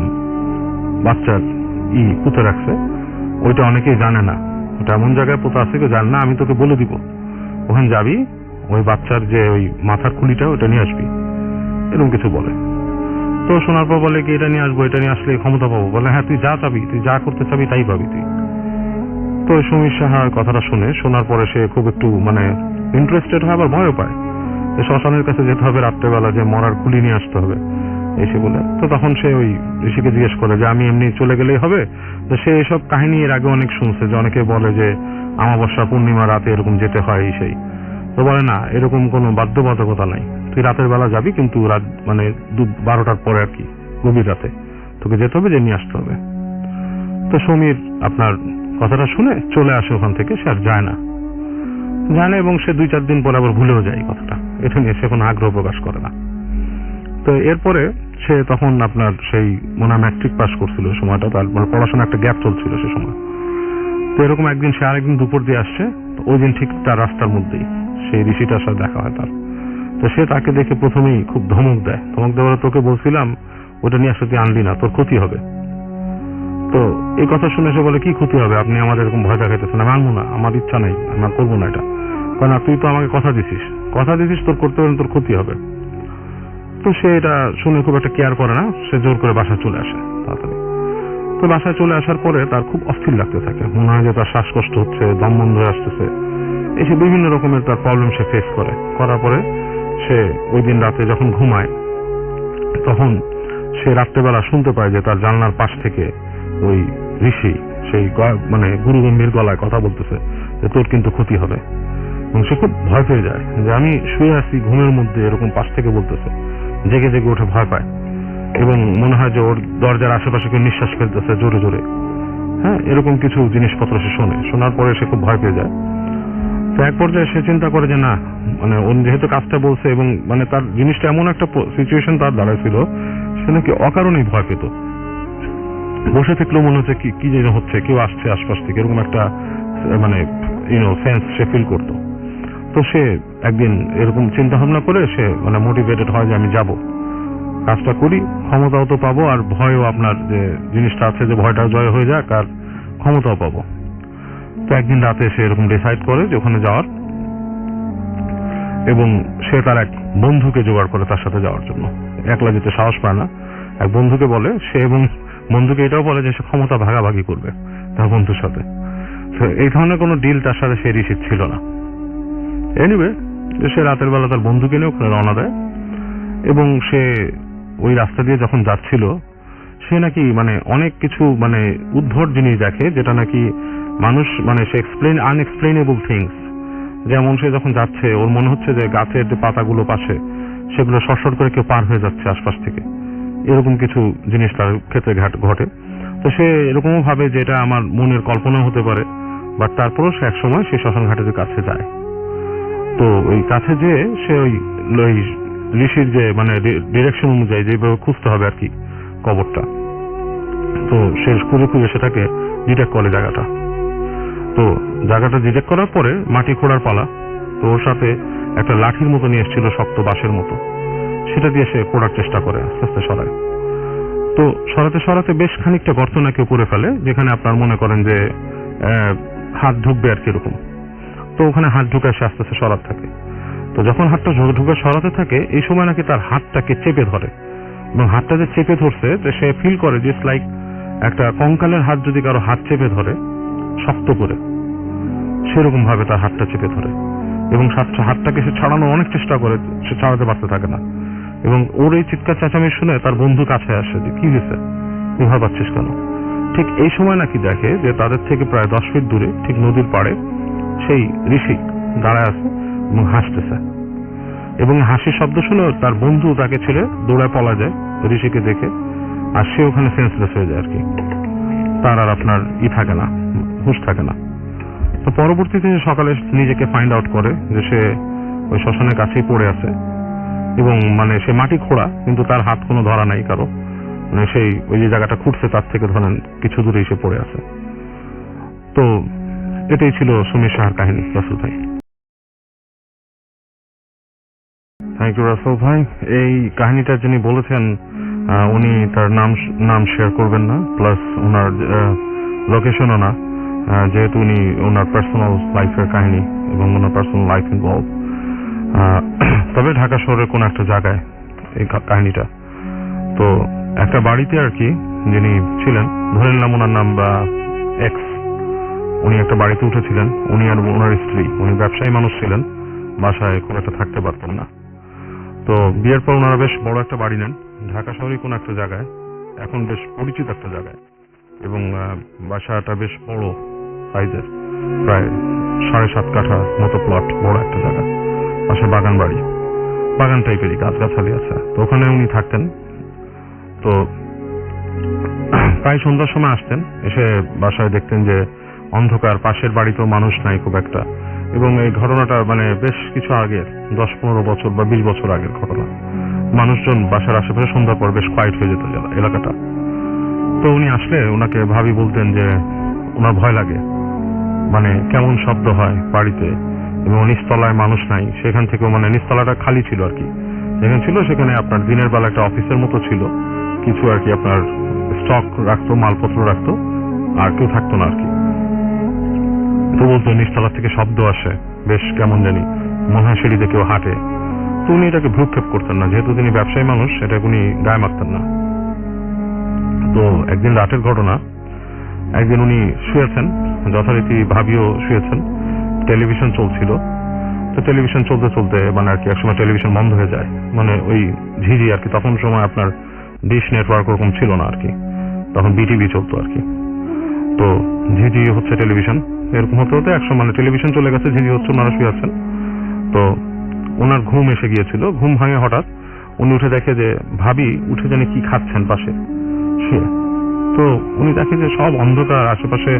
[SPEAKER 1] বাচ্চার পুঁতে রাখছে, ওইটা অনেকেই জানে না, ওটা এমন জায়গায় পোতা আছে কেউ জানে না, আমি তোকে বলে দিব, ওখানে যাবি, ওই বাচ্চার যে ওই মাথার খুলিটা ওটা নিয়ে আসবি, এরকম কিছু বলে। তো শোনার পর বলে কি এটা নিয়ে আসবো, এটা নিয়ে আসলে ক্ষমতা পাবো। বলে হ্যাঁ, তুই যা চাবি, তুই যা করতে চাবি তাই পাবি তুই। তো সমীর সাহা কথাটা শোনার পরে সে খুব একটু মানে ইন্টারেস্টেড হয়, আবার ভয়ও পায়। শ্মশানের কাছে যেতে হবে রাত্রেবেলা, যে মরার খুলি নিয়ে আসতে হবে এসে বলে। তো তখন সে ওই ঋষিকে জিজ্ঞেস করে যে আমি এমনি চলে গেলেই হবে? তো সে এসব কাহিনী এর আগে অনেক শুনছে, যে অনেকে বলে যে অমাবস্যা পূর্ণিমা রাতে এরকম যেতে হয় সেই। তো বলে না, এরকম কোনো বাধ্যবাধকতা নাই, তুই রাতের বেলা যাবি, কিন্তু রাত মানে 12টার পরে আর কি, গভীর রাতে তোকে যেতে হবে, যে নিয়ে আসতে হবে। তো সমীর আপনার কথাটা শুনে চলে আসে ওখান থেকে, সে আর যায় না এবং সে 2-4 দিন পরে আবার ভুলেও যায় কথাটা, এটা নিয়ে সে কোনো আগ্রহ প্রকাশ করে না। তো এরপরে সে তখন আপনার সেই মনে হয় ম্যাট্রিক পাস করছিল সময়টা, তার মানে পড়াশোনা একটা গ্যাপ চলছিল সে সময়। তো এরকম একদিন সে আরেকদিন দুপুর দিয়ে আসছে, ওই দিন ঠিক তার রাস্তার মধ্যেই সেই ঋষিটার সাথে দেখা হয় তার। তো সে তাকে দেখে প্রথমেই খুব ধমক দেওয়ার, তোকে বলছিলাম ওটা নিয়ে আসতে তুই আনলি না, তোর ক্ষতি হবে। তো এই কথা শুনে সে বলে কি ক্ষতি হবে, আপনি আমাদের এরকম ভয় দেখাইতেছেন, আমি আনবো না, আমার ইচ্ছা নেই, আমি করবো না এটা। কারণ তুই তো আমাকে কথা দিছিস তোর করতে পারেন, তোর ক্ষতি হবে। তো সে এটা শুনে খুব একটা কেয়ার করে না, সে জোর করে বাসায় চলে আসে তাড়াতাড়ি। তো বাসায় চলে আসার পরে তার খুব অস্থির লাগতে থাকে, মনে হয় যে তার শ্বাসকষ্ট হচ্ছে, দম বন্ধ হয়ে আসতেছে, এসে বিভিন্ন রকমের তার প্রবলেম সে ফেস করার পরে সে ওই দিন রাতে যখন ঘুমায়, তখন সে রাত্রেবেলা শুনতে পায় যে তার জানলার পাশ থেকে ওই ঋষি সেই মানে গুরু গম্ভীর গলায় কথা বলতেছে যে তোর কিন্তু ক্ষতি হবে। এবং সে খুব ভয় পেয়ে যায়, যে আমি শুয়ে আছি ঘুমের মধ্যে, এরকম পাশ থেকে বলতেছে, জেগে জেগে উঠে ভয় পায় এবং মনে হয় যে ওর দরজার আশেপাশে কেউ নিঃশ্বাস ফেলতেছে জোরে জোরে। হ্যাঁ, এরকম কিছু জিনিসপত্র সে শোনার পরে সে খুব ভয় পেয়ে যায়। তো এক পর্যায়ে সে চিন্তা করে যে না, মানে ও যেহেতু কাজটা বলছে এবং মানে তার জিনিসটা এমন একটা সিচুয়েশন তার দাঁড়াইছিল, সে নাকি অকারণেই ভয় পেত। বসে থাকলেও মনে হচ্ছে কি যেন হচ্ছে, কেউ আসছে আশপাশ থেকে, এরকম একটা মানে সেন্স সে ফিল করতো। তো সে একদিন এরকম চিন্তা ভাবনা করে সে মানে মোটিভেটেড হয় যে আমি যাব, কাজটা করি, ক্ষমতাও তো পাবো, আর ভয়ও আপনার যে জিনিসটা আছে যে ভয়টাও জয় হয়ে যাক, আর ক্ষমতাও পাবো। তো একদিন রাতে সে এরকম ডিসাইড করে যে ওখানে যাওয়ার, এবং সে তার এক বন্ধুকে জোগাড় করে তার সাথে যাওয়ার জন্য। একলা যেতে সাহস পায় না, এক বন্ধুকে বলে সে, এবং বন্ধুকে এটাও বলে যে সে ক্ষমতা ভাগাভাগি করবে তার বন্ধুর সাথে। এই ধরনের কোনো ডিল তার সাথে সে ঋষির ছিল না। এনিওয়ে, সে রাতের বেলা তার বন্ধুকে নিয়ে ওখানে রওনা দেয়, এবং সে ওই রাস্তা দিয়ে যখন যাচ্ছিল
[SPEAKER 2] সে নাকি মানে অনেক কিছু মানে উদ্ভট জিনিস দেখে, যেটা নাকি মানুষ মানে সে আনএক্সপ্লেনেবল থিংস। যেমন সে যখন যাচ্ছে ওর মনে হচ্ছে যে গাছের যে পাতাগুলো পাশে সেগুলো সরসর করে কেউ পার হয়ে যাচ্ছে আশপাশ থেকে, এরকম কিছু জিনিস তার ক্ষেত্রে ঘটে। তো সে এরকমও ভাবে যে এটা আমার মনের কল্পনা হতে পারে, বাট তারপরেও সে একসময় সেই শ্মশান ঘাটের কাছে যায়। তো ওই কাছে যেয়ে সে ওই ঋষির যে মানে ডিরেকশন অনুযায়ী যেভাবে খুঁজতে হবে আর কি কবরটা, তো সে খুঁজে খুঁজে সেটাকে ডিটেক্ট করে জায়গাটা। তো জায়গাটা ডিটেক্ট করার পরে মাটি খোঁড়ার পালা। তো ওর সাথে একটা লাঠির মতো নিয়ে এসেছিল, শক্ত বাঁশের মতো, সেটা দিয়ে সে খোঁড়ার চেষ্টা করে, আস্তে আস্তে সরায়। তো সরাতে সরাতে বেশ খানিকটা গর্ত নাকি উপরে ফেলে, যেখানে আপনার মনে করেন যে হাত ঢুকবে আর কি এরকম। তো ওখানে হাত ঢুকে সে আস্তে আস্তে সরাতে থাকে। তো যখন হাতটা ঢুকে সরাতে থাকে এই সময় নাকি তার হাতটাকে চেপে ধরে, এবং হাতটা যে চেপে ধরছে সে ফিল করে যে লাইক একটা কঙ্কালের হাত যদি কারো হাত চেপে ধরে শক্ত করে, সেরকম ভাবে তার হাতটা চেপে ধরে, এবং হাতটাকে সে ছাড়ানোর অনেক চেষ্টা করে, সে ছাড়াতে পারতে থাকে না। এবং ওর এই চিৎকার চেঁচামেচি শুনে তার বন্ধু কাছে আসে যে কি হয়েছে, তুই ভয় পাচ্ছিস কেন? ঠিক এই সময় নাকি দেখে যে তাদের থেকে প্রায় 10 ফিট দূরে ঠিক নদীর পাড়ে সেই ঋষি দাঁড়ায় আছে এবং হাসতেছে। এবং হাসির শব্দ শুনে তার বন্ধু তাকে ছেড়ে দৌড়ায় পলা যায় ঋষিকে দেখে, আর সে ওখানে সেন্সলেস হয়ে যায় আর কি। তার আর আপনার থাকে না, হুঁশ থাকে না। তো পরবর্তীতে সকালে নিজেকে ফাইন্ড আউট করে যে সে ওই শ্মশানের কাছেই পড়ে আছে, এবং মানে সে মাটি খোঁড়া কিন্তু তার হাত কোনো ধরা নাই কারো, মানে সেই ওই যে জায়গাটা খুঁড়ছে তার থেকে ধরেন কিছু দূরেই সে পড়ে আছে। তো এটাই ছিল সুমির সাহার কাহিনী। রাসেল ভাই, থ্যাংক ইউ রাসেল ভাই। এই কাহিনীটা যিনি বলেছেন উনি তার নাম শেয়ার করবেন না, প্লাস ওনার লোকেশনও না, যেহেতু উনি ওনার পার্সোনাল লাইফের কাহিনী এবং ওনার পার্সোনাল লাইফ ইনভলভ। তবে ঢাকা শহরের কোন একটা জায়গায় এই কাহিনীটা। তো একটা বাড়িতে আর কি যিনি ছিলেন, ধরে নিলাম ওনার নাম বা এক্স, উনি একটা বাড়িতে উঠেছিলেন। উনি আর ওনার স্ত্রী, উনি ব্যবসায়ী মানুষ ছিলেন, বাসায় খুব একটা থাকতে পারতেন না। তো বিয়ের পর ওনারা বেশ বড় একটা বাড়ি নেন ঢাকা শহরের কোন একটা জায়গায়, এখন বেশ পরিচিত একটা জায়গায়, এবং বাসাটা বেশ বড় সাইজের, প্রায় 7.5 কাঠা মতো প্লট, বড় একটা জায়গা, পাশে বাগান বাড়ি, বাগান টাইপেরই, গাছগাছালি আছে। তো ওখানে উনি থাকতেন। তো প্রায় সন্ধ্যার সময় আসতেন, এসে বাসায় দেখতেন যে অন্ধকার, পাশের বাড়িতেও মানুষ নাই খুব একটা। এবং এই ঘটনাটা মানে বেশ কিছু আগের, 10-15 বছর বা 20 বছর আগের ঘটনা। মানুষজন বাসার আশেপাশে সন্ধ্যার পর বেশ কোয়াইট হয়ে যেত এলাকাটা। তো উনি আসলে ওনাকে ভাবি বলতেন যে ওনার ভয় লাগে, মানে কেমন শব্দ হয় বাড়িতে, এবং নিচতলায় মানুষ নাই, সেখান থেকেও মানে নিচতলাটা খালি ছিল আর কি, যেখানে ছিল সেখানে আপনার দিনের বেলা একটা অফিসের মতো ছিল, কিছু আর কি আপনার স্টক রাখতো, মালপত্র রাখতো, আর কেউ থাকতো না আর কি। তো বলতো নিচতলা থেকে শব্দ আসে, বেশ কেমন জানি মনে হয় সিঁড়িতে কেউ হাঁটে। তো উনি এটাকে ভ্রুক্ষেপ করতেন না, যেহেতু তিনি ব্যবসায়ী মানুষ, এটা উনি গায়ে মারতেন না। তো একদিন রাতের ঘটনা, একদিন উনি শুয়েছেন, যথারীতি ভাবিও শুয়েছেন, টেলিভিশন চলছিল। তো টেলিভিশন চলতে চলতে মানে আর কি একসময় টেলিভিশন বন্ধ হয়ে যায়, মানে ওই ঝিঝি আর কি, তখন সময় আপনার ডিশ নেটওয়ার্ক ওরকম ছিল না আর কি, তখন বিটিভি চলতো আর কি। তো ঝিঝি হচ্ছে টেলিভিশন, এরকম হতে হতে একসময় মানে টেলিভিশন চলে গেছে, ঝিঝি হচ্ছে, ওনারা শুয়ে আছেন। তো ওনার ঘুম এসে গিয়েছিল, ঘুম ভাঙে হঠাৎ উনি উঠে দেখে যে ভাবি উঠে জানি কি খাচ্ছেন পাশে শুয়ে। তো উনি দেখে যে সব অন্ধকার, আশেপাশে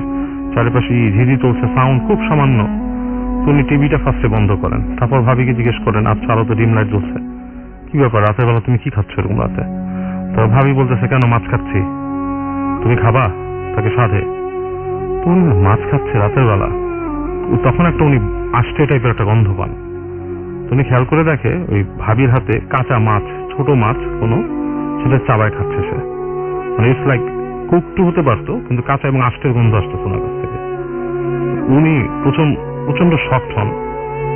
[SPEAKER 2] চারিপাশে ঝিঝি চলছে, সাউন্ড খুব সামান্য। তো উনি টিভিটা ফার্স্টে বন্ধ করেন, তারপর ভাবিকে জিজ্ঞেস করেন, আচ্ছা আরো তো ডিম লাইট জ্বলছে, কি ব্যাপার রাতের বেলা তুমি কি খাচ্ছ এরকম রাতে? তো ভাবি বলতেছে, কেন মাছ খাচ্ছি, তুমি খাবা তাকে সাধে। তো উনি মাছ খাচ্ছে রাতের বেলা, তখন একটা উনি আষ্টে টাইপের একটা গন্ধ পান। তো উনি খেয়াল করে দেখে ওই ভাবির হাতে কাঁচা মাছ, ছোট মাছ কোনো, সেটা চাবায় খাচ্ছে সে, মানে ইটস লাইক কুকটু হতে পারতো, কিন্তু কাঁচা এবং আষ্টের গন্ধ আসতেছে ওনার কাছ থেকে। উনি প্রচন্ড শক্ট হন,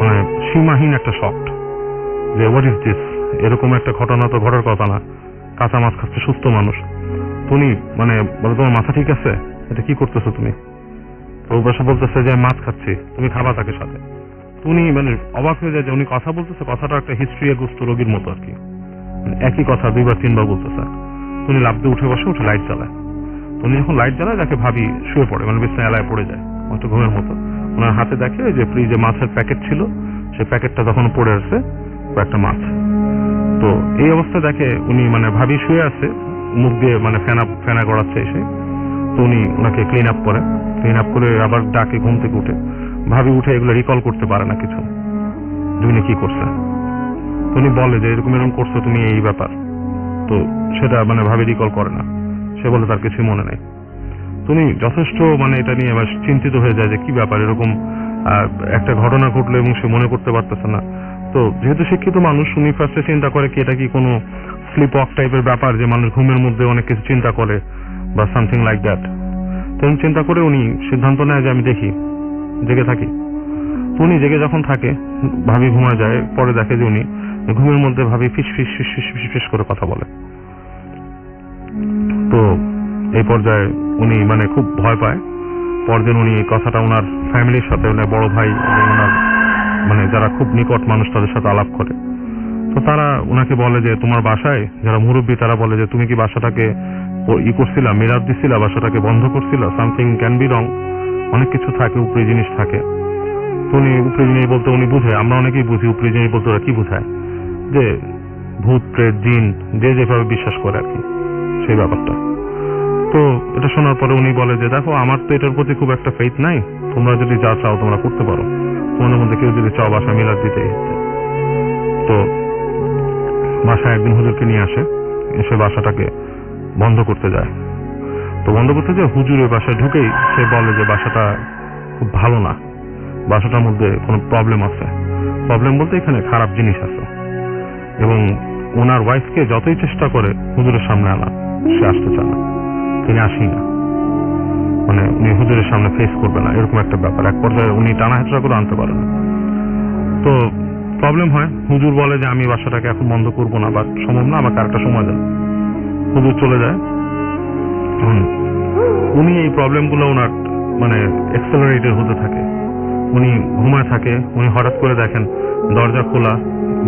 [SPEAKER 2] মানে সীমাহীন একটা শক্ট, যে হোয়াট ইজ দিস, এরকম একটা ঘটনা তো ঘটার কথা না, কাঁচা মাছ খাচ্ছে সুস্থ মানুষ। উনি মানে বলে, তোমার মাথা ঠিক আছে, এটা কি করতেছো তুমি? তো বাসা বলতেছে যে মাছ খাচ্ছি, তুমি খাবা তাকে সাথে। উনি মানে অবাক হয়ে যায় যে উনি কথা বলতেছে, কথাটা একটা হিস্ট্রি গ্রস্ত রোগীর মতো আর কি, একই কথা 2-3 বার বলতেছে। তো উনি লাফ দিয়ে উঠে বসে, উঠে লাইট জ্বালায়। তো উনি যখন লাইট জ্বালায় দেখে ভাবি শুয়ে পড়ে, মানে বিছানায় এলায় পড়ে যায় হয়তো ঘুমের মতো। ওনার হাতে দেখে ওই যে ফ্রিজে মাছের প্যাকেট ছিল, সেই প্যাকেটটা তখন পড়ে আছে কয়েকটা মাছ। তো এই অবস্থা দেখে উনি, মানে ভাবি শুয়ে আছে, মুখ দিয়ে মানে ফেনা গড়াচ্ছে এসে। তো উনি ওনাকে ক্লিন আপ করে আবার ডাকে ঘুম থেকে উঠে। ভাবি উঠে এগুলো রিকল করতে পারে না কিছু, যে উনি কি করছে। তো উনি বলে যে এরকম করছো তুমি, এই ব্যাপার। তো সেটা মানে ভাবি রিকল করে না, সে বলে তার কিছু মনে নেই। তুমি যথেষ্ট মানে এটা নিয়ে এবার চিন্তিত হয়ে যায় যে কি ব্যাপার, এরকম একটা ঘটনা ঘটলো এবং সে মনে করতে পারতেছে না। তো যেহেতু শিক্ষিত মানুষ, উনি ফার্স্টে চিন্তা করে কি এটা কি কোনো স্লিপ ওয়াক টাইপের ব্যাপার, যে মানুষ ঘুমের মধ্যে অনেক কিছু চিন্তা করে বা সামথিং লাইক দ্যাট। তো চিন্তা করে উনি সিদ্ধান্ত নেয় যে আমি দেখি, জেগে থাকি। তো উনি জেগে যখন থাকে, ভাবি ঘুমায় যায়, পরে দেখে যে উনি ঘুমের মধ্যে ভাবি ফিস ফিস ফিস ফিস ফিস ফিস করে কথা বলে। তো এই পর্যায়ে উনি মানে খুব ভয় পায়। পরদিন উনি এই কথাটা ওনার ফ্যামিলির সাথে, ওনার বড় ভাই এবং ওনার মানে যারা খুব নিকট মানুষ তাদের সাথে আলাপ করে। তো তারা ওনাকে বলে যে তোমার বাসায় যারা মুরব্বী তারা বলে যে তুমি কি বাসাটাকে করছিলা, মিরার দিছিলা, বাসাটাকে বন্ধ করছিলা, সামথিং ক্যান বি রং, অনেক কিছু থাকে, উপরি জিনিস থাকে। তো উনি উপরি জিনিস বলতে উনি বুঝে, আমরা অনেকেই বুঝি উপরি জিনিস বলতে ওরা কি বুঝায়, যে ভূত প্রেত জিন যে যেভাবে বিশ্বাস করে আর কি, সেই ব্যাপারটা। তো এটা শোনার পরে উনি বলে যে দেখো আমার তো এটার প্রতি খুব একটা ফেথ নাই, তোমরা যদি যা চাও তোমরা করতে পারো, তোমাদের মধ্যে কেউ যদি চাও বাসায় মিলাদ দিতে। তো বাসায় একদিন হুজুরকে নিয়ে আসে, এসে বাসাটাকে বন্ধ করতে যায়। তো বন্ধ করতে যায় হুজুরের বাসায় ঢুকেই সে বলে যে বাসাটা খুব ভালো না, বাসাটার মধ্যে কোনো প্রবলেম আছে। প্রবলেম বলতে এখানে খারাপ জিনিস আছে, এবং ওনার ওয়াইফকে যতই চেষ্টা করে হুজুরের সামনে আনা, সে আসতে চায় না, তিনি আসেই না, মানে উনি হুজুরের সামনে ফেস করবে না, এরকম একটা ব্যাপার। এক পর্যায়ে উনি টানা হেঁচড়া করে আনতে পারে না। তো প্রবলেম হয়, হুজুর বলে যে আমি বাসাটাকে এখন বন্ধ করবো না, বা সম্ভব না, আমাকে আরেকটা সময় দেন। হুজুর চলে যায়। উনি এই প্রবলেমগুলো ওনার মানে এক্সেলারেটেড হতে থাকে, উনি ঘুমায় থাকে। উনি হঠাৎ করে দেখেন দরজা খোলা,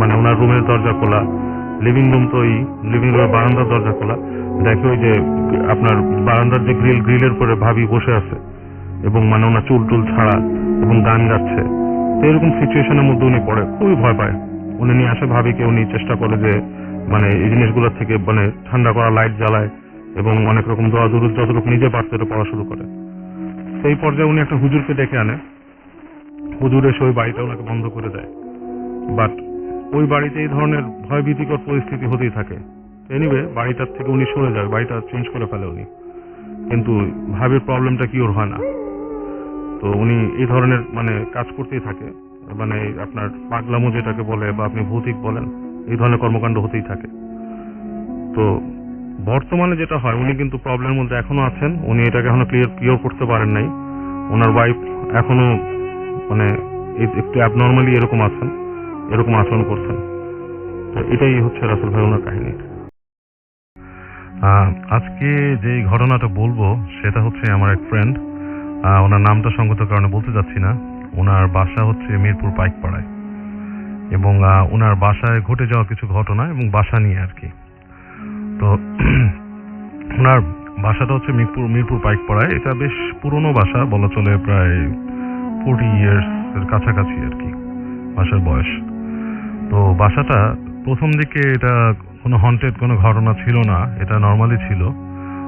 [SPEAKER 2] মানে ওনার রুমের দরজা খোলা, লিভিং রুম তো এই লিভিং রুমের বারান্দার দরজা খোলা। দেখে ওই যে আপনার বারান্দার যে গ্রিলের উপরে ভাবি বসে আছে, এবং মানে ওনার চুল টুল ছাড়া, এবং গান গাচ্ছে। তো এরকম সিচুয়েশনের মধ্যে উনি পড়ে, খুবই ভয় পায়। উনি নিয়ে আসে ভাবিকে, উনি চেষ্টা করে যে মানে এই জিনিসগুলোর থেকে মানে ঠান্ডা করা, লাইট জ্বালায়, এবং অনেক রকম দোয়া দুরুদ যতটুকু নিজে পারত এটা পড়া শুরু করে। সেই পর্যায়ে উনি একটা হুজুরকে ডেকে আনে। হুজুর এসে ওই বাড়িটা ওনাকে বন্ধ করে দেয়। বাট ওই বাড়িতে এই ধরনের ভয়ভীতিকর পরিস্থিতি হতেই থাকে। এনিওয়ে বাড়িটার থেকে উনি সরে যায়, বাড়িটা চেঞ্জ করে ফেলে উনি, কিন্তু ভাবির প্রবলেমটা কি ওর হয় না। তো উনি এই ধরনের মানে কাজ করতেই থাকে, মানে আপনার পাগলামো যেটাকে বলে, বা আপনি ভৌতিক বলেন, এই ধরনের কর্মকাণ্ড হতেই থাকে। তো বর্তমানে যেটা হয়, উনি কিন্তু প্রবলেমের মধ্যে এখনো আছেন, উনি এটাকে এখনো ক্লিয়ার করতে পারেন নাই। ওনার ওয়াইফ এখনো মানে একটু অ্যাবনর্মালি এরকম আছেন, এরকম আচরণ করছেন। তো এটাই হচ্ছে রাসেল ভাই ওনার কাহিনী।
[SPEAKER 1] আজকে যে ঘটনাটা বলবো সেটা হচ্ছে আমার এক ফ্রেন্ড, ওনার নামটা সঙ্গত কারণে বলতে যাচ্ছি না। ওনার বাসা হচ্ছে মিরপুর পাইকপাড়ায়, এবং ওনার বাসায় ঘটে যাওয়া কিছু ঘটনা এবং বাসা নিয়ে আর কি। তো ওনার বাসাটা হচ্ছে মিরপুর পাইকপাড়ায়। এটা বেশ পুরনো বাসা বলা চলে, প্রায় 40 years এর কাছাকাছি আর কি বাসার বয়স। তো বাসাটা প্রথম দিকে এটা কোনো হন্টেড কোনো ঘটনা ছিল না, এটা নর্মালি ছিল।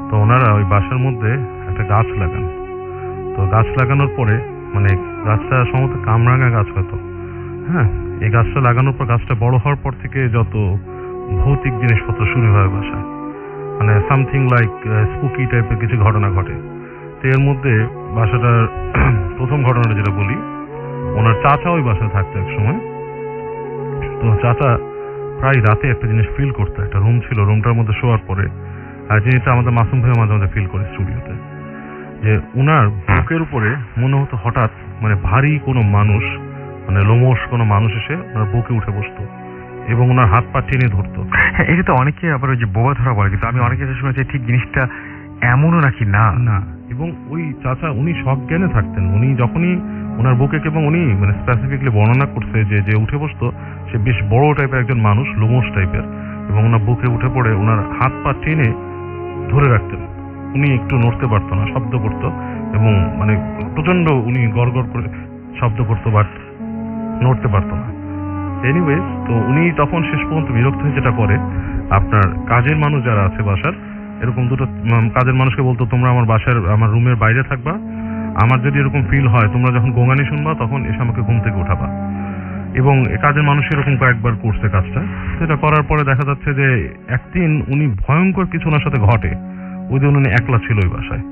[SPEAKER 1] তো ওনারা ওই বাসার মধ্যে একটা গাছ লাগান। তো গাছ লাগানোর পরে মানে গাছটা সম্ভবত কামরাঙা গাছ হয়তো, হ্যাঁ, এই গাছটা লাগানোর পর গাছটা বড় হওয়ার পর থেকে যত ভৌতিক জিনিসপত্র শুরু হয় বাসায়, মানে সামথিং লাইক স্পুকি টাইপের কিছু ঘটনা ঘটে। তো এর মধ্যে বাসাটার প্রথম ঘটনাটা যেটা বলি, ওনার চাচা ওই বাসায় থাকতো এক সময়। তো চাচা প্রায় রাতে একটা জিনিস ফিল করতো, একটা রুম ছিল, রুমটার মধ্যে শোয়ার পরে, আর জিনিসটা আমাদের মাসুম ভাই মাঝে মাঝে ফিল করে স্টুডিওতে, যে ওনার বুকের উপরে মনে হতো হঠাৎ মানে ভারী কোনো মানুষ, মানে লোমশ কোনো মানুষ এসে ওনার বুকে উঠে বসতো এবং ওনার হাত পা টেনে ধরতো।
[SPEAKER 3] হ্যাঁ, এটা তো অনেকে আবার ওই যে বোবা ধরা বলে, কিন্তু আমি অনেকে শুনেছি ঠিক জিনিসটা এমনও নাকি না।
[SPEAKER 1] এবং ওই চাচা উনি সজ্ঞানে থাকতেন। উনি যখনই ওনার বুকে, এবং উনি মানে স্পেসিফিকলি বর্ণনা করছে যে যে উঠে বসতো সে বেশ বড় টাইপের একজন মানুষ, লোমশ টাইপের, এবং ওনার বুকে উঠে পড়ে ওনার হাত পা টেনে ধরে রাখতেন। উনি একটু নড়তে পারতো না, শব্দ করতো এবং মানে প্রচন্ড উনি গড় করে শব্দ করতো, বাট নড়তে পারতো না। এনিওয়েজ, তো উনি তখন শেষ পর্যন্ত বিরক্ত হয়ে যেটা করে, আপনার কাজের মানুষ যারা আছে বাসার, এরকম দুটো কাজের মানুষকে বলতো, তোমরা আমার বাসার আমার রুমের বাইরে থাকবা, আমার যদি এরকম ফিল হয় তোমরা যখন গোঙানি শুনবা তখন এসে আমাকে ঘুম থেকে উঠাবা। এবং কাজের মানুষ এরকম কয়েকবার করছে কাজটা। সেটা করার পরে দেখা যাচ্ছে যে একদিন উনি ভয়ঙ্কর কিছু ওনার সাথে ঘটে। ওই দিন উনি একলা ছিল ওই বাসায়,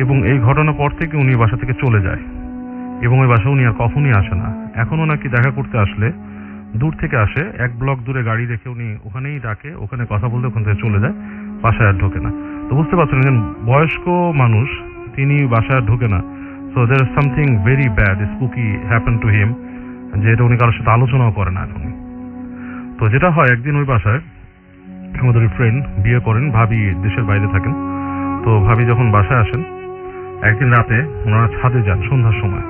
[SPEAKER 1] এবং এই ঘটনার পর থেকে উনি বাসা থেকে চলে যায় এবং ওই বাসায় উনি আর কখনই আসে না। এখনও নাকি দেখা করতে আসলে দূর থেকে আসে, 1 ব্লক দূরে গাড়ি রেখে উনি ওখানেই ডাকে, ওখানে কথা বলতে ওখান থেকে চলে যায়, বাসায় আর ঢোকে না। তো বুঝতে পারছেন, একজন বয়স্ক মানুষ, তিনি বাসায় আর ঢোকে না। So there is something very bad spooky happen to him, যে এটা উনি কারোর সাথে আলোচনাও করে না এখনই। তো যেটা হয়, একদিন ওই বাসায় আমাদের ফ্রেন্ড বিয়ে করেন, ভাবি দেশের বাইরে থাকেন। তো ভাবি যখন বাসায় আসেন, একদিন রাতে ওনারা ছাদে যান সন্ধ্যার সময়।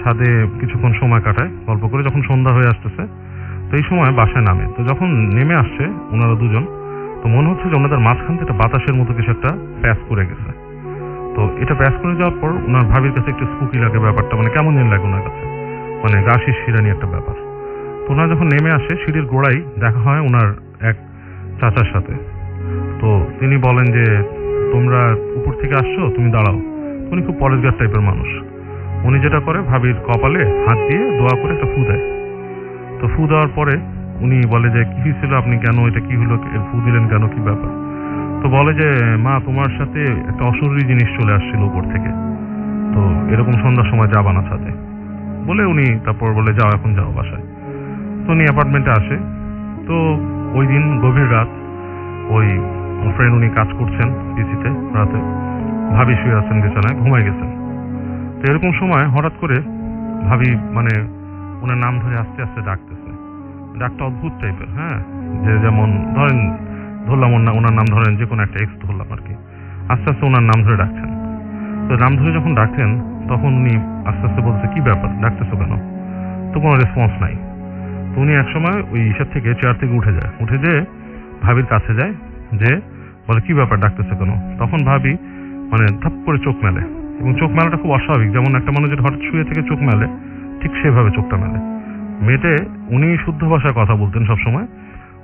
[SPEAKER 1] ছাদে কিছুক্ষণ সময় কাটায় গল্প করে, যখন সন্ধ্যা হয়ে আসতেছে তো এই সময় বাসায় নামে। তো যখন নেমে আসছে ওনারা দুজন, তো মনে হচ্ছে যে ওনাদের মাঝখান থেকে একটা বাতাসের মতো কিছু একটা প্যাস করে গেছে। তো এটা প্যাস করে যাওয়ার পর ওনার ভাবির কাছে একটু স্পুকি লাগে ব্যাপারটা, মানে কেমন যেন লাগে ওনার কাছে, মানে গা শিরশিরানি একটা ব্যাপার। তো ওনারা যখন নেমে আসে, সিঁড়ির গোড়ায় দেখা হয় ওনার এক চাচার সাথে। তো তিনি বলেন যে, তোমরা উপর থেকে আসছো, তুমি দাঁড়াও। উনি খুব পরেশগার টাইপের মানুষ। উনি যেটা করে, ভাবির কপালে হাত দিয়ে দোয়া করে একটা ফু দেয়। তো ফু দেওয়ার পরে উনি বলে যে, কি হয়েছিল, আপনি কেন, এটা কি হলো, ফু দিলেন কেন, কি ব্যাপার? তো বলে যে, মা তোমার সাথে একটা অশরীরী জিনিস চলে আসছিল উপর থেকে, তো এরকম সন্ধ্যার সময় যাবা না ছাদে বলে উনি তারপর বলে, যাও এখন যাও বাসায়। তো উনি অ্যাপার্টমেন্টে আসে। তো ওই দিন গভীর রাত, ওই ফ্রেন্ড উনি কাজ করছেন পিসিতে রাতে, ভাবি শুয়ে আছেন বিছানায়, ঘুমায় গেছেন। তো এরকম সময় হঠাৎ করে ভাবি মানে ওনার নাম ধরে আস্তে আস্তে ডাকতেছে। ডাকটা অদ্ভুত টাইপের, হ্যাঁ, যে যেমন ধরলাম ওনার নাম, ধরেন যে কোনো একটা এক্স ধরলাম আর কি, আস্তে আস্তে ওনার নাম ধরে ডাকছেন। তো নাম ধরে যখন ডাকছেন তখন উনি আস্তে আস্তে বলছে, কি ব্যাপার, ডাকতেছো কেন? তো কোনো রেসপন্স নাই। তো উনি একসময় ওই থেকে চেয়ার থেকে উঠে যেয়ে ভাবির কাছে যায়, যে বলে, কি ব্যাপার, ডাকতেছে কেন? তখন ভাবি মানে ধাপ করে চোখ মেলে, এবং চোখ মেলাটা খুব অস্বাভাবিক, যেমন একটা মানুষ যেটা হঠাৎ শুয়ে থেকে চোখ মেলে, ঠিক সেভাবে চোখটা মেলে। মেয়েটে উনি শুদ্ধ ভাষায় কথা বলতেন সবসময়,